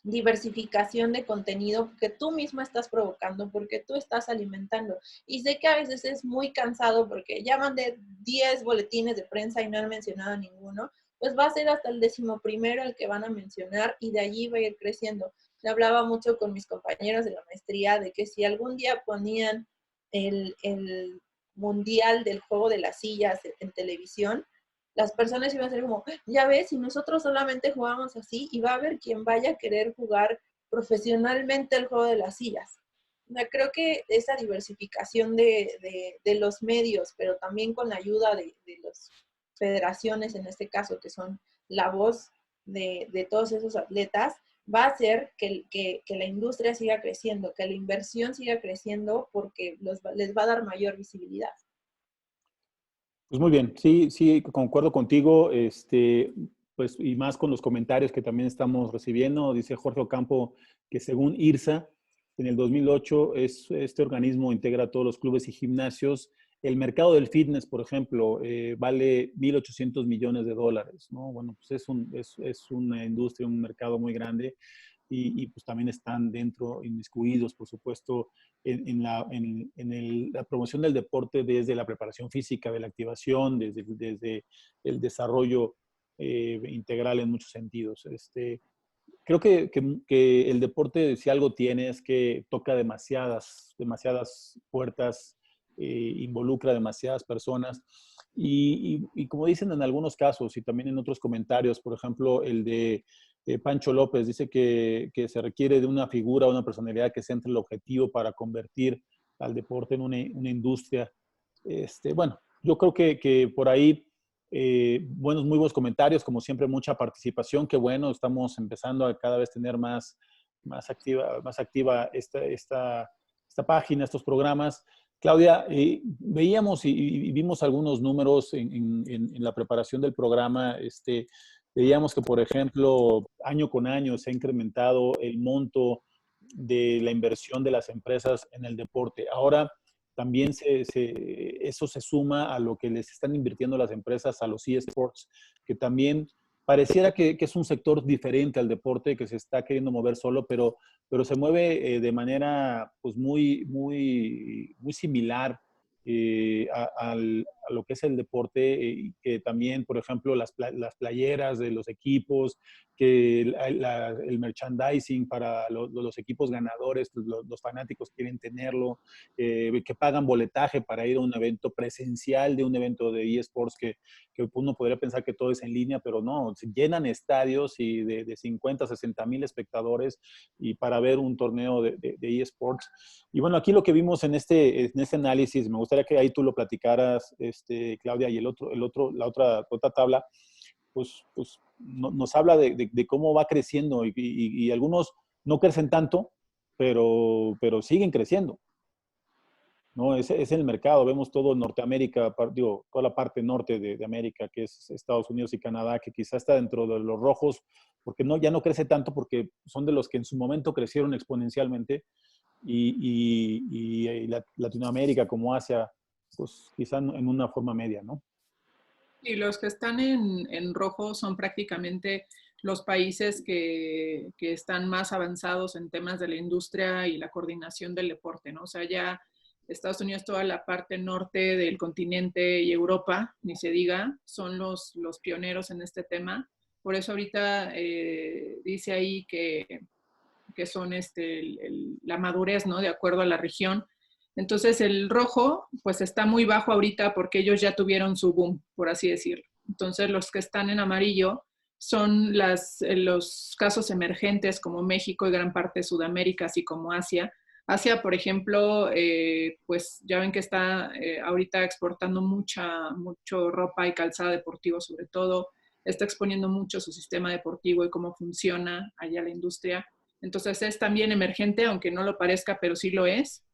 diversificación de contenido que tú misma estás provocando, porque tú estás alimentando. Y sé que a veces es muy cansado porque ya mandé 10 boletines de prensa y no han mencionado a ninguno, pues va a ser hasta el 11º el que van a mencionar y de allí va a ir creciendo. Le hablaba mucho con mis compañeros de la maestría de que si algún día ponían el mundial del juego de las sillas en televisión, las personas iban a ser como, ya ves, si nosotros solamente jugamos así, y va a haber quien vaya a querer jugar profesionalmente el juego de las sillas. O sea, creo que esa diversificación de los medios, pero también con la ayuda de las federaciones, en este caso, que son la voz de todos esos atletas, va a hacer que la industria siga creciendo, que la inversión siga creciendo, porque les va a dar mayor visibilidad. Pues muy bien, sí, sí, concuerdo contigo, pues, y más con los comentarios que también estamos recibiendo. Dice Jorge Ocampo que según IRSA, en el 2008, este organismo integra a todos los clubes y gimnasios. El mercado del fitness, por ejemplo, vale 1.800 millones de dólares, ¿no? Bueno, pues es una industria, un mercado muy grande. Y pues también están dentro, inmiscuidos, por supuesto, en la promoción del deporte desde la preparación física, de la activación, desde el desarrollo integral en muchos sentidos. Creo que el deporte, si algo tiene, es que toca demasiadas puertas, involucra demasiadas personas. Y como dicen en algunos casos y también en otros comentarios, por ejemplo, el de Pancho López dice que se requiere de una figura, una personalidad que centre el objetivo para convertir al deporte en una industria. Bueno, yo creo que por ahí, muy buenos comentarios, como siempre, mucha participación. Qué bueno, estamos empezando a cada vez tener más activa esta página, estos programas. Claudia, veíamos y vimos algunos números en la preparación del programa. Veíamos que, por ejemplo, año con año se ha incrementado el monto de la inversión de las empresas en el deporte. Ahora también eso se suma a lo que les están invirtiendo las empresas a los eSports, que también pareciera que es un sector diferente al deporte, que se está queriendo mover solo, pero se mueve de manera pues muy similar a lo que es el deporte, que también, por ejemplo, las playeras de los equipos, que el merchandising para los equipos ganadores, los fanáticos quieren tenerlo, que pagan boletaje para ir a un evento presencial de un evento de eSports, que uno podría pensar que todo es en línea, pero no, se llenan estadios y de 50, 60 mil espectadores y para ver un torneo de eSports. Y bueno, aquí lo que vimos en este análisis, me gustaría que ahí tú lo platicaras, Claudia, y la otra tabla, pues nos habla de cómo va creciendo y algunos no crecen tanto, pero siguen creciendo, ¿no? Es el mercado. Vemos todo Norteamérica, toda la parte norte de América, que es Estados Unidos y Canadá, que quizás está dentro de los rojos, porque ya no crece tanto, porque son de los que en su momento crecieron exponencialmente, y Latinoamérica como Asia, pues quizás en una forma media, ¿no? Y los que están en rojo son prácticamente los países que están más avanzados en temas de la industria y la coordinación del deporte, ¿no? O sea, ya Estados Unidos, toda la parte norte del continente y Europa, ni se diga, son los pioneros en este tema. Por eso ahorita dice ahí que son la madurez, ¿no? De acuerdo a la región. Entonces el rojo, pues está muy bajo ahorita porque ellos ya tuvieron su boom, por así decirlo. Entonces los que están en amarillo son los casos emergentes como México y gran parte de Sudamérica, así como Asia. Asia, por ejemplo, pues ya ven que está ahorita exportando mucho ropa y calzado deportivo sobre todo, está exponiendo mucho su sistema deportivo y cómo funciona allá la industria. Entonces es también emergente, aunque no lo parezca, pero sí lo es.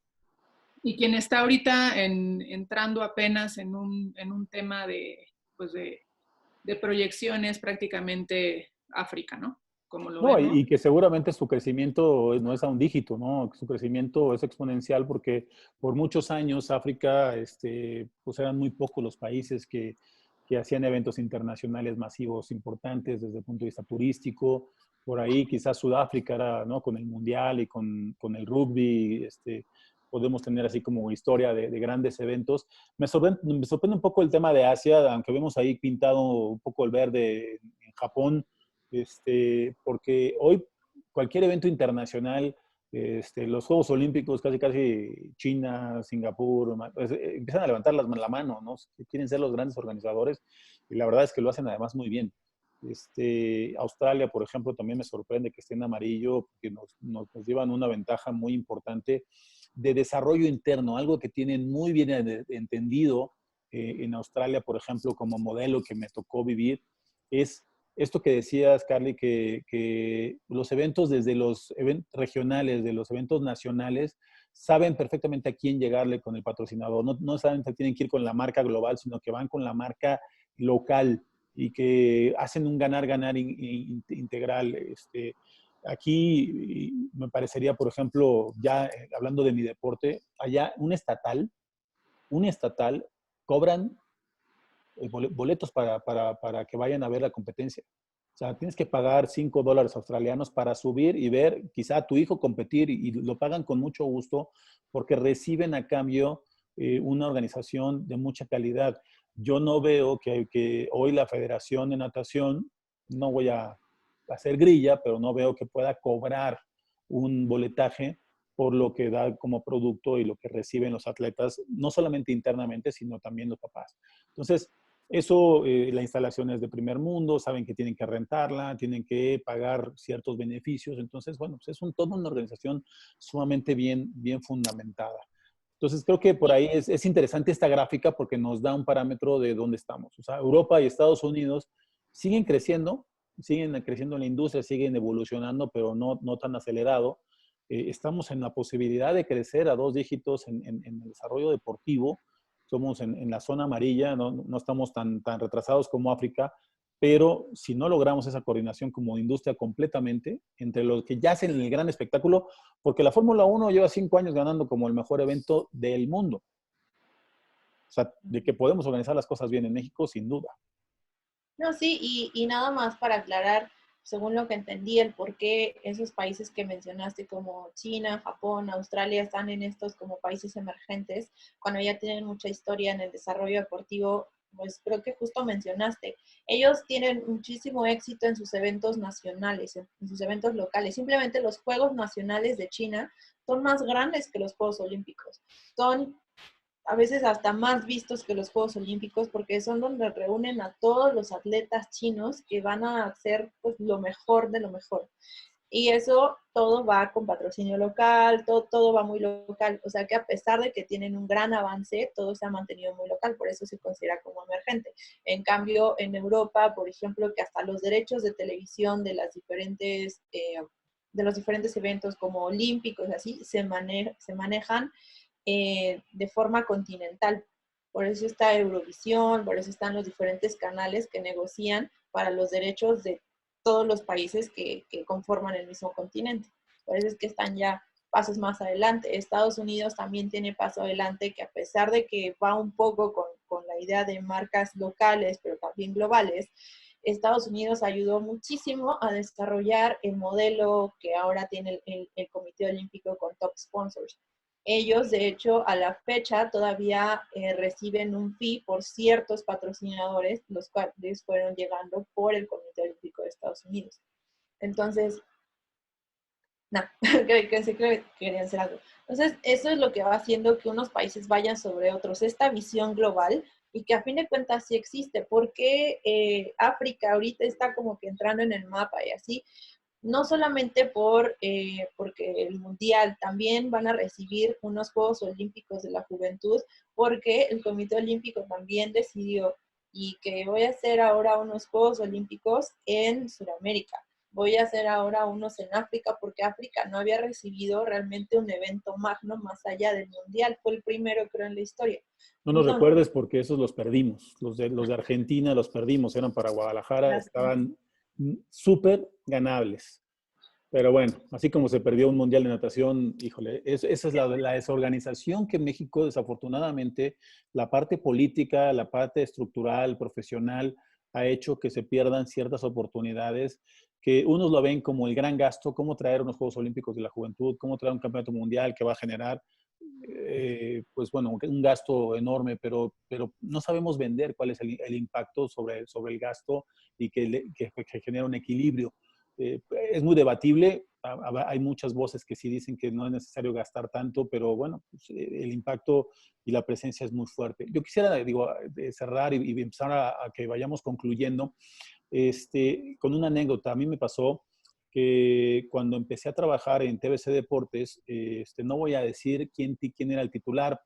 Y quien está ahorita entrando apenas en un tema pues de proyecciones prácticamente África, ¿no? Como lo No, vemos. y que seguramente su crecimiento no es a un dígito, ¿no? Su crecimiento es exponencial porque por muchos años África, pues eran muy pocos los países que hacían eventos internacionales masivos importantes desde el punto de vista turístico. Por ahí quizás Sudáfrica era, ¿no? Con el Mundial y con el rugby, podemos tener así como historia de grandes eventos. Me sorprende un poco el tema de Asia, aunque vemos ahí pintado un poco el verde en Japón, porque hoy cualquier evento internacional, los Juegos Olímpicos, casi China, Singapur, pues, empiezan a levantar la mano, ¿no? Quieren ser los grandes organizadores y la verdad es que lo hacen además muy bien. Australia, por ejemplo, también me sorprende que esté en amarillo porque nos llevan una ventaja muy importante de desarrollo interno, algo que tienen muy bien entendido en Australia, por ejemplo, como modelo que me tocó vivir, es esto que decías, Carly, que los eventos desde los eventos regionales, de los eventos nacionales, saben perfectamente a quién llegarle con el patrocinador. No saben que tienen que ir con la marca global, sino que van con la marca local y que hacen un ganar-ganar integral. Aquí me parecería, por ejemplo, ya hablando de mi deporte, allá un estatal cobran boletos para que vayan a ver la competencia. O sea, tienes que pagar $5 australianos para subir y ver quizá a tu hijo competir y lo pagan con mucho gusto porque reciben a cambio una organización de mucha calidad. Yo no veo que hoy la Federación de Natación, no voy a hacer grilla, pero no veo que pueda cobrar un boletaje por lo que da como producto y lo que reciben los atletas, no solamente internamente, sino también los papás. Entonces, eso, la instalación es de primer mundo, saben que tienen que rentarla, tienen que pagar ciertos beneficios. Entonces, bueno, pues es toda una organización sumamente bien fundamentada. Entonces, creo que por ahí es interesante esta gráfica porque nos da un parámetro de dónde estamos. O sea, Europa y Estados Unidos siguen creciendo en la industria, siguen evolucionando, pero no tan acelerado. Estamos en la posibilidad de crecer a 2 dígitos en el desarrollo deportivo. Somos en la zona amarilla, no estamos tan retrasados como África, pero si no logramos esa coordinación como industria completamente entre los que ya hacen el gran espectáculo, porque la Fórmula 1 lleva 5 años ganando como el mejor evento del mundo. O sea, de que podemos organizar las cosas bien en México, sin duda. No, sí, y nada más para aclarar, según lo que entendí, el por qué esos países que mencionaste como China, Japón, Australia están en estos como países emergentes, cuando ya tienen mucha historia en el desarrollo deportivo, pues creo que justo mencionaste, ellos tienen muchísimo éxito en sus eventos nacionales, en sus eventos locales. Simplemente los Juegos Nacionales de China son más grandes que los Juegos Olímpicos. Son a veces hasta más vistos que los Juegos Olímpicos, porque son donde reúnen a todos los atletas chinos que van a hacer pues, lo mejor de lo mejor. Y eso todo va con patrocinio local, todo va muy local. O sea que a pesar de que tienen un gran avance, todo se ha mantenido muy local, por eso se considera como emergente. En cambio, en Europa, por ejemplo, que hasta los derechos de televisión de los diferentes eventos como olímpicos, así, se manejan de forma continental. Por eso está Eurovisión, por eso están los diferentes canales que negocian para los derechos de todos los países que conforman el mismo continente. Por eso es que están ya pasos más adelante. Estados Unidos también tiene paso adelante, que a pesar de que va un poco con la idea de marcas locales, pero también globales, Estados Unidos ayudó muchísimo a desarrollar el modelo que ahora tiene el Comité Olímpico con top sponsors. Ellos, de hecho, a la fecha todavía reciben un fee por ciertos patrocinadores, los cuales fueron llegando por el Comité Olímpico de Estados Unidos. Entonces, nada, que querían hacer algo. Entonces, eso es lo que va haciendo que unos países vayan sobre otros, esta visión global, y que a fin de cuentas sí existe, porque África ahorita está como que entrando en el mapa y así, no solamente porque el Mundial, también van a recibir unos Juegos Olímpicos de la Juventud, porque el Comité Olímpico también decidió y que voy a hacer ahora unos Juegos Olímpicos en Sudamérica. Voy a hacer ahora unos en África, porque África no había recibido realmente un evento magno más allá del Mundial. Fue el primero, creo, en la historia. No nos recuerdes porque esos los perdimos. Los de Argentina los perdimos, eran para Guadalajara, estaban súper ganables. Pero bueno, así como se perdió un mundial de natación, híjole, esa es la desorganización que México, desafortunadamente, la parte política, la parte estructural, profesional, ha hecho que se pierdan ciertas oportunidades que unos lo ven como el gran gasto, cómo traer unos Juegos Olímpicos de la Juventud, cómo traer un campeonato mundial que va a generar, pues bueno, un gasto enorme, pero no sabemos vender cuál es el impacto sobre el gasto y que genera un equilibrio. Es muy debatible, hay muchas voces que sí dicen que no es necesario gastar tanto, pero bueno, pues, el impacto y la presencia es muy fuerte. Yo quisiera, digo, cerrar y empezar a que vayamos concluyendo con una anécdota. A mí me pasó que cuando empecé a trabajar en TVC Deportes, no voy a decir quién era el titular,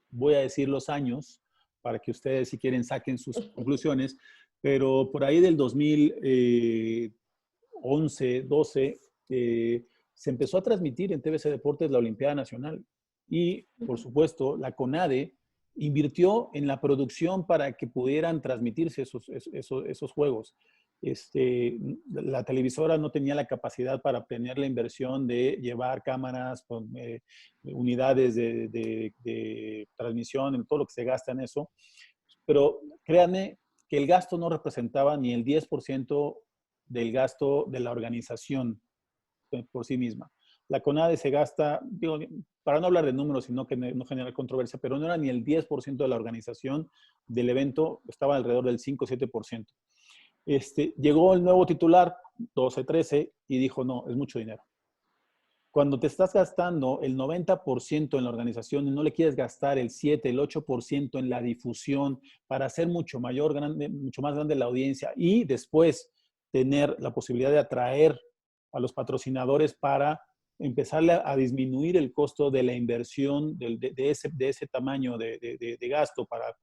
voy a decir los años para que ustedes, si quieren, saquen sus conclusiones, pero por ahí del 2011, 12, se empezó a transmitir en TVC Deportes la Olimpiada Nacional y, por supuesto, la CONADE invirtió en la producción para que pudieran transmitirse esos juegos. La televisora no tenía la capacidad para tener la inversión de llevar cámaras con unidades de transmisión, en todo lo que se gasta en eso. Pero créanme que el gasto no representaba ni el 10% del gasto de la organización por sí misma. La CONADE se gasta, digo, para no hablar de números y no generar controversia, pero no era ni el 10% de la organización del evento, estaba alrededor del 5 o 7%. Llegó el nuevo titular, 12-13, y dijo, no, es mucho dinero. Cuando te estás gastando el 90% en la organización y no le quieres gastar el 7, el 8% en la difusión para hacer mucho más grande la audiencia y después tener la posibilidad de atraer a los patrocinadores para empezar a disminuir el costo de la inversión de ese tamaño de gasto para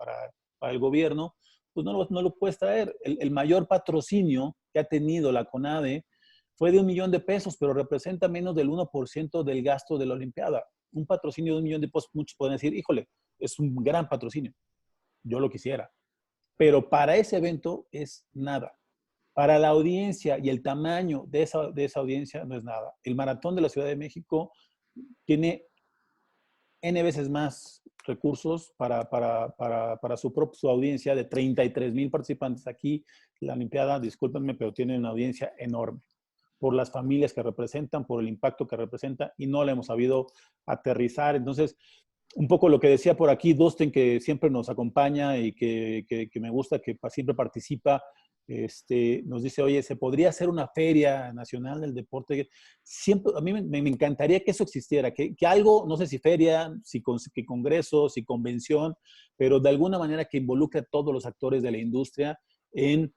el gobierno, pues no lo puedes traer. El mayor patrocinio que ha tenido la CONADE fue de $1 millón, pero representa menos del 1% del gasto de la Olimpiada. Un patrocinio de $1 millón, muchos pueden decir, híjole, es un gran patrocinio. Yo lo quisiera. Pero para ese evento es nada. Para la audiencia y el tamaño de esa audiencia no es nada. El Maratón de la Ciudad de México tiene N veces más recursos para su audiencia de 33,000 participantes. Aquí la Olimpiada, discúlpenme, pero tiene una audiencia enorme por las familias que representan, por el impacto que representa, y no le hemos sabido aterrizar. Entonces, un poco lo que decía por aquí Dustin, que siempre nos acompaña y que me gusta, que siempre participa, nos dice, oye, ¿se podría hacer una feria nacional del deporte? Siempre, a mí me encantaría que eso existiera, que algo, no sé si feria, si congreso, si convención, pero de alguna manera que involucre a todos los actores de la industria en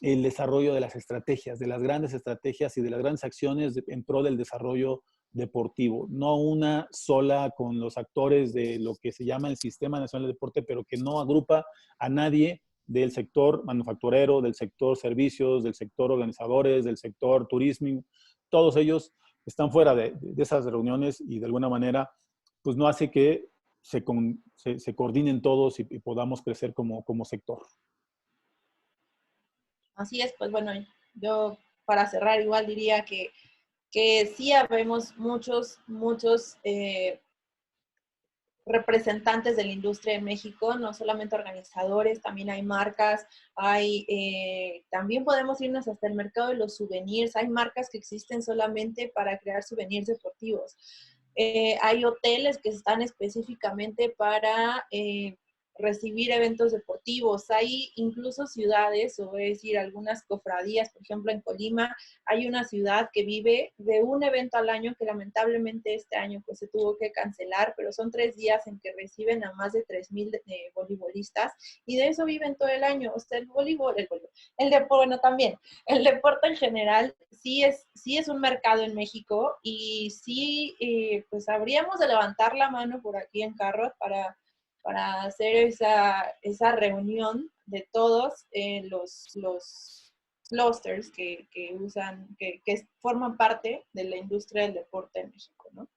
el desarrollo de las estrategias, de las grandes estrategias y de las grandes acciones en pro del desarrollo deportivo, no una sola con los actores de lo que se llama el Sistema Nacional de Deporte, pero que no agrupa a nadie del sector manufacturero, del sector servicios, del sector organizadores, del sector turismo. Todos ellos están fuera de esas reuniones y de alguna manera pues no hace que se coordinen todos y podamos crecer como sector. Así es, pues bueno, yo para cerrar igual diría que sí habemos muchos representantes de la industria en México, no solamente organizadores, también hay marcas, también podemos irnos hasta el mercado de los souvenirs, hay marcas que existen solamente para crear souvenirs deportivos. Hay hoteles que están específicamente para recibir eventos deportivos. Hay incluso ciudades, o es decir, algunas cofradías, por ejemplo, en Colima, hay una ciudad que vive de un evento al año que lamentablemente este año pues se tuvo que cancelar, pero son 3 días en que reciben a más de 3,000 voleibolistas y de eso viven todo el año. O sea, el deporte, bueno, también, el deporte en general sí es un mercado en México y sí, pues habríamos de levantar la mano por aquí en Carrot para hacer esa reunión de todos los clusters que forman parte de la industria del deporte en México, ¿no?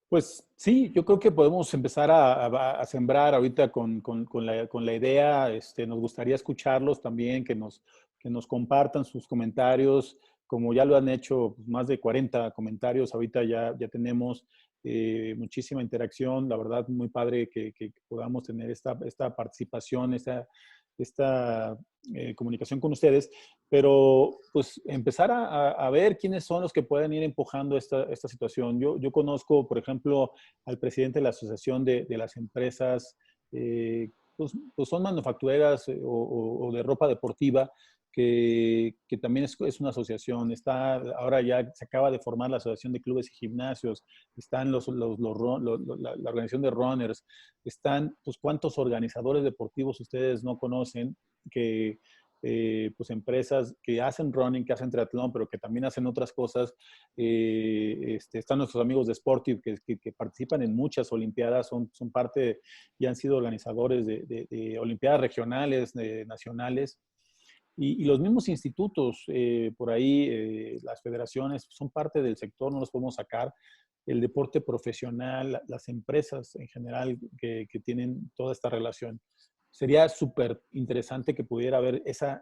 Pues sí, yo creo que podemos empezar a sembrar ahorita con la idea. Nos gustaría escucharlos también, que nos compartan sus comentarios, como ya lo han hecho pues, más de 40 comentarios. Ahorita ya tenemos muchísima interacción. La verdad, muy padre que podamos tener esta participación, esta comunicación con ustedes, pero pues empezar a ver quiénes son los que pueden ir empujando esta situación. Yo conozco, por ejemplo, al presidente de la Asociación de las Empresas, pues son manufactureras o de ropa deportiva, que también es una asociación. Ahora ya se acaba de formar la Asociación de Clubes y Gimnasios, están la organización de runners, están, pues, ¿cuántos organizadores deportivos ustedes no conocen? Que pues empresas que hacen running, que hacen triatlón, pero que también hacen otras cosas. Están nuestros amigos de Sportive que participan en muchas olimpiadas, son parte y han sido organizadores de olimpiadas regionales, nacionales. Y los mismos institutos, por ahí, las federaciones son parte del sector, no los podemos sacar. El deporte profesional, las empresas en general que tienen toda esta relación. Sería súper interesante que pudiera haber esa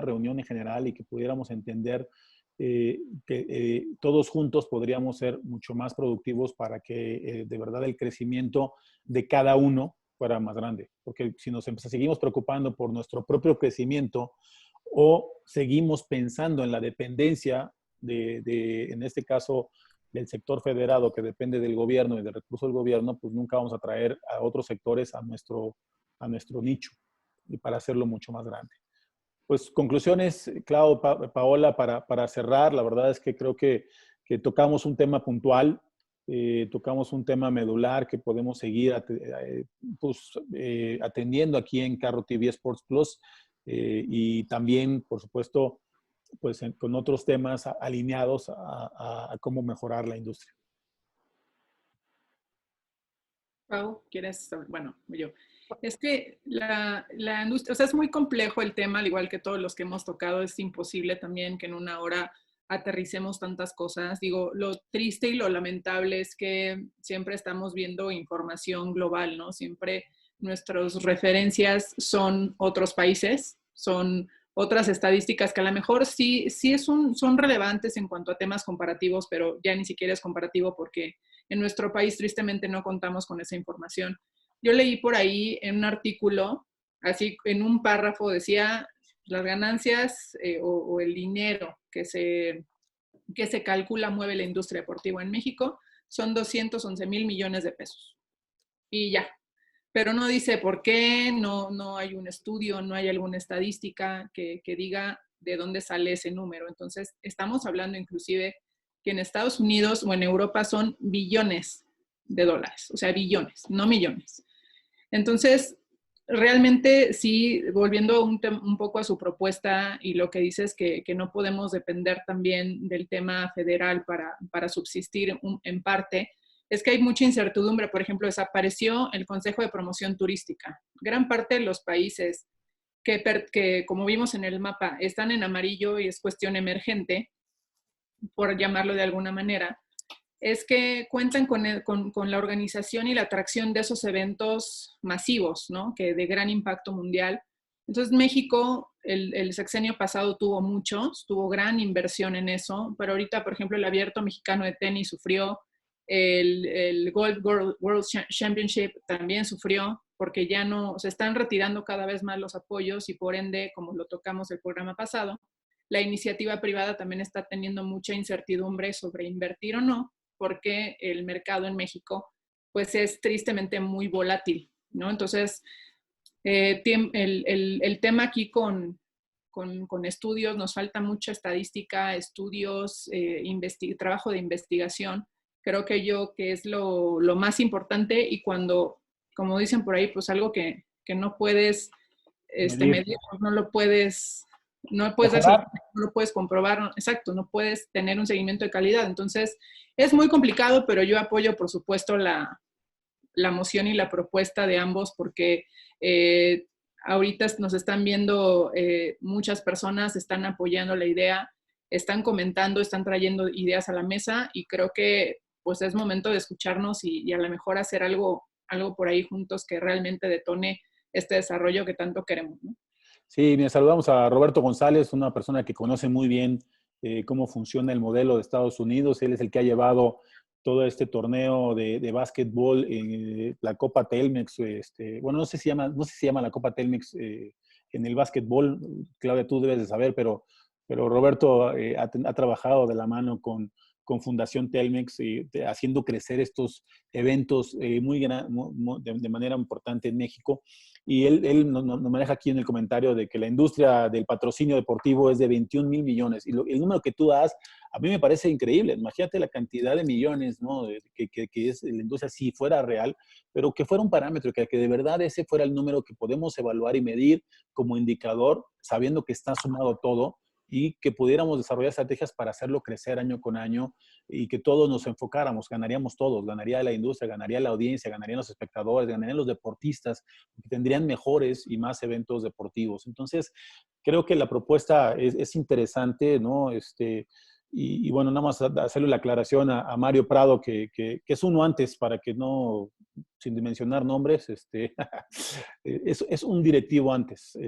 reunión en general y que pudiéramos entender que todos juntos podríamos ser mucho más productivos para que de verdad el crecimiento de cada uno fuera más grande. Porque si seguimos preocupando por nuestro propio crecimiento o seguimos pensando en la dependencia en este caso, del sector federado que depende del gobierno y del recurso del gobierno, pues nunca vamos a traer a otros sectores a nuestro nicho y para hacerlo mucho más grande. Pues conclusiones, Clau, Paola, para cerrar, la verdad es que creo que tocamos un tema puntual, tocamos un tema medular que podemos seguir atendiendo aquí en Carro TV Sports Plus y también, por supuesto, pues con otros temas alineados a cómo mejorar la industria. Pau, ¿quieres? Bueno, yo. Es que la industria, o sea, es muy complejo el tema, al igual que todos los que hemos tocado, es imposible también que en una hora aterricemos tantas cosas. Digo, lo triste y lo lamentable es que siempre estamos viendo información global, ¿no? Siempre nuestras referencias son otros países, son otras estadísticas que a lo mejor sí son relevantes en cuanto a temas comparativos, pero ya ni siquiera es comparativo porque en nuestro país tristemente no contamos con esa información. Yo leí por ahí en un artículo, así en un párrafo decía las ganancias o el dinero que se calcula mueve la industria deportiva en México son 211,000 millones de pesos. Y ya. Pero no dice por qué, no hay un estudio, no hay alguna estadística que diga de dónde sale ese número. Entonces, estamos hablando inclusive que en Estados Unidos o en Europa son billones de dólares, o sea, billones, no millones. Entonces, realmente sí, volviendo un poco a su propuesta y lo que dice es que no podemos depender también del tema federal para subsistir en parte, es que hay mucha incertidumbre. Por ejemplo, desapareció el Consejo de Promoción Turística. Gran parte de los países que, como vimos en el mapa, están en amarillo y es cuestión emergente, por llamarlo de alguna manera, es que cuentan con la organización y la atracción de esos eventos masivos, ¿no? Que de gran impacto mundial. Entonces, México, el sexenio pasado tuvo gran inversión en eso, pero ahorita, por ejemplo, el Abierto Mexicano de Tenis sufrió, El Golf World Championship también sufrió porque ya no, se están retirando cada vez más los apoyos y por ende, como lo tocamos el programa pasado, la iniciativa privada también está teniendo mucha incertidumbre sobre invertir o no, porque el mercado en México pues es tristemente muy volátil, ¿no? Entonces, el tema aquí con estudios, nos falta mucha estadística, estudios, trabajo de investigación. Creo que es lo más importante y cuando, como dicen por ahí, pues algo que no puedes medir, no lo puedes, no puedes dar, no lo puedes comprobar, no, exacto, no puedes tener un seguimiento de calidad. Entonces, es muy complicado, pero yo apoyo, por supuesto, la moción y la propuesta de ambos porque ahorita nos están viendo muchas personas, están apoyando la idea, están comentando, están trayendo ideas a la mesa y creo que pues es momento de escucharnos y a lo mejor hacer algo por ahí juntos que realmente detone este desarrollo que tanto queremos, ¿no? Sí, bien, saludamos a Roberto González, una persona que conoce muy bien cómo funciona el modelo de Estados Unidos. Él es el que ha llevado todo este torneo de básquetbol, la Copa Telmex. Bueno, no sé si se llama la Copa Telmex en el básquetbol. Claudia, tú debes de saber, pero Roberto ha trabajado de la mano con Fundación Telmex, haciendo crecer estos eventos de manera importante en México. Y él nos maneja aquí en el comentario de que la industria del patrocinio deportivo es de 21 mil millones. Y el número que tú das, a mí me parece increíble. Imagínate la cantidad de millones, ¿no? que es la industria si fuera real, pero que fuera un parámetro, que de verdad ese fuera el número que podemos evaluar y medir como indicador, sabiendo que está sumado todo, y que pudiéramos desarrollar estrategias para hacerlo crecer año con año y que todos nos enfocáramos, ganaríamos todos, ganaría la industria, ganaría la audiencia, ganarían los espectadores, ganarían los deportistas, que tendrían mejores y más eventos deportivos. Entonces, creo que la propuesta es interesante, ¿no? Y bueno, nada más hacerle la aclaración a Mario Prado, que es uno antes, para que no, sin mencionar nombres, es un directivo antes,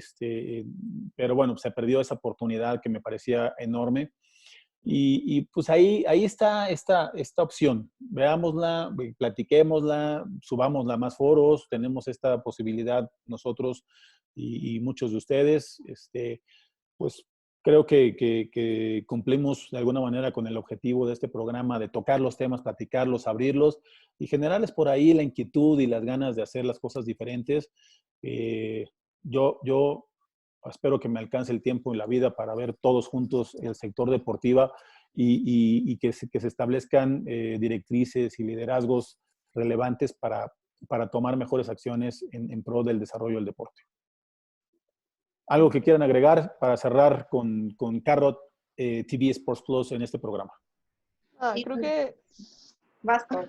pero bueno, se perdió esa oportunidad que me parecía enorme. Y pues ahí está esta opción. Veámosla, platiquémosla, subámosla a más foros, tenemos esta posibilidad nosotros y muchos de ustedes. Pues creo que cumplimos de alguna manera con el objetivo de este programa de tocar los temas, platicarlos, abrirlos y generarles por ahí la inquietud y las ganas de hacer las cosas diferentes. Yo espero que me alcance el tiempo en la vida para ver todos juntos el sector deportiva y que se establezcan directrices y liderazgos relevantes para tomar mejores acciones en pro del desarrollo del deporte. ¿Algo que quieran agregar para cerrar con Carrot TV Sports Plus en este programa? Creo que Basta.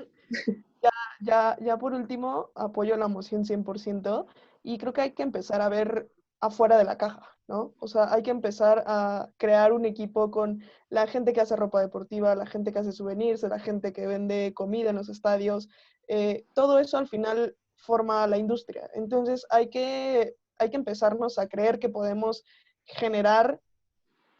ya por último, apoyo la moción 100% y creo que hay que empezar a ver afuera de la caja, ¿no? O sea, hay que empezar a crear un equipo con la gente que hace ropa deportiva, la gente que hace souvenirs, la gente que vende comida en los estadios. Todo eso al final forma la industria. Entonces hay que empezarnos a creer que podemos generar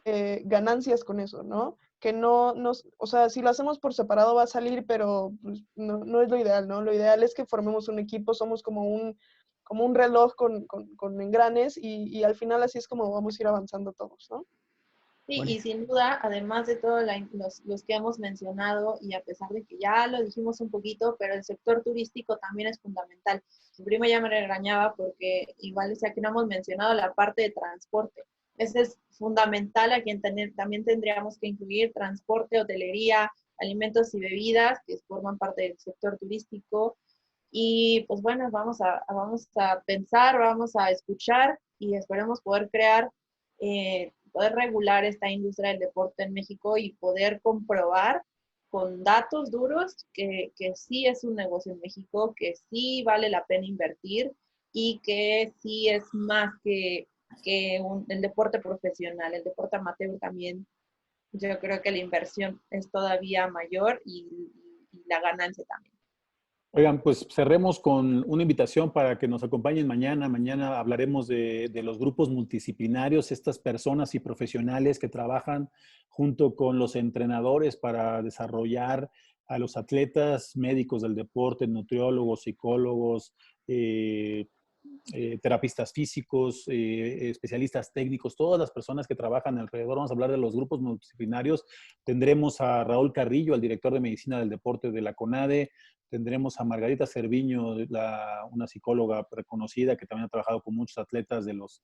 ganancias con eso, ¿no? Que no o sea, si lo hacemos por separado va a salir, pero pues, no es lo ideal, ¿no? Lo ideal es que formemos un equipo, somos como un reloj con engranes y al final así es como vamos a ir avanzando todos, ¿no? Sí, Bueno. y sin duda, además de todos los que hemos mencionado, y a pesar de que ya lo dijimos un poquito, pero el sector turístico también es fundamental. Mi prima ya me regañaba porque igual decía que no hemos mencionado la parte de transporte. Ese es fundamental a quien también tendríamos que incluir transporte, hotelería, alimentos y bebidas, que forman parte del sector turístico. Y pues bueno, vamos a pensar, vamos a escuchar y esperemos poder crear poder regular esta industria del deporte en México y poder comprobar con datos duros que sí es un negocio en México, que sí vale la pena invertir y que sí es más que el deporte profesional. El deporte amateur también, yo creo que la inversión es todavía mayor y la ganancia también. Oigan, pues cerremos con una invitación para que nos acompañen mañana. Mañana hablaremos de los grupos multidisciplinarios, estas personas y profesionales que trabajan junto con los entrenadores para desarrollar a los atletas, médicos del deporte, nutriólogos, psicólogos, terapistas físicos, especialistas técnicos, todas las personas que trabajan alrededor. Vamos a hablar de los grupos multidisciplinarios. Tendremos a Raúl Carrillo, el director de Medicina del Deporte de la CONADE. Tendremos a Margarita Cerviño, una psicóloga reconocida que también ha trabajado con muchos atletas de los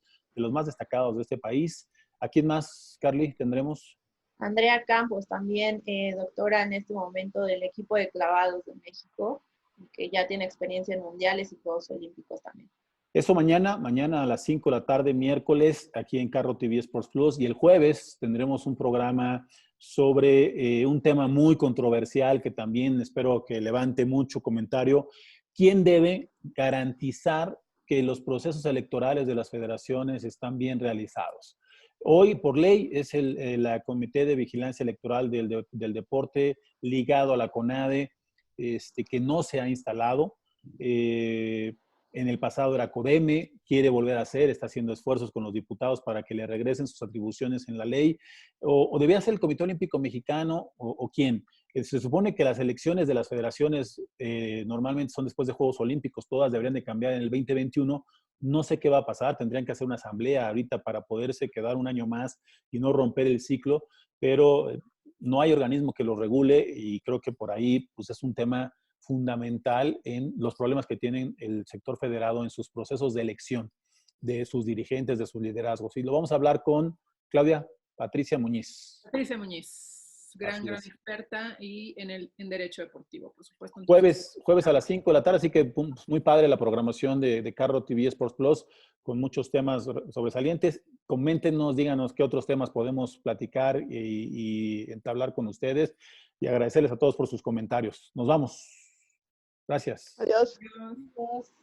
más destacados de este país. ¿A quién más, Carly, tendremos? Andrea Campos, también doctora en este momento del equipo de clavados de México, que ya tiene experiencia en mundiales y Juegos Olímpicos también. Eso mañana a las 5 de la tarde, miércoles, aquí en Carro TV Sports Plus. Y el jueves tendremos un programa sobre un tema muy controversial que también espero que levante mucho comentario. ¿Quién debe garantizar que los procesos electorales de las federaciones están bien realizados? Hoy, por ley, es la Comité de Vigilancia Electoral del Deporte ligado a la CONADE, que no se ha instalado. En el pasado era CODEME, quiere volver a hacer, está haciendo esfuerzos con los diputados para que le regresen sus atribuciones en la ley, o debía ser el Comité Olímpico Mexicano, o quién. Se supone que las elecciones de las federaciones normalmente son después de Juegos Olímpicos, todas deberían de cambiar en el 2021, no sé qué va a pasar, tendrían que hacer una asamblea ahorita para poderse quedar un año más y no romper el ciclo, pero no hay organismo que lo regule y creo que por ahí pues es un tema fundamental en los problemas que tienen el sector federado en sus procesos de elección de sus dirigentes, de sus liderazgos. Y lo vamos a hablar con Claudia Patricia Muñiz. Patricia Muñiz, gran experta y en Derecho Deportivo, por supuesto. Entonces, jueves a las 5 de la tarde, así que muy padre la programación de Carro TV Sports Plus, con muchos temas sobresalientes. Coméntenos, díganos qué otros temas podemos platicar y entablar con ustedes. Y agradecerles a todos por sus comentarios. Nos vamos. Gracias. Adiós. Adiós.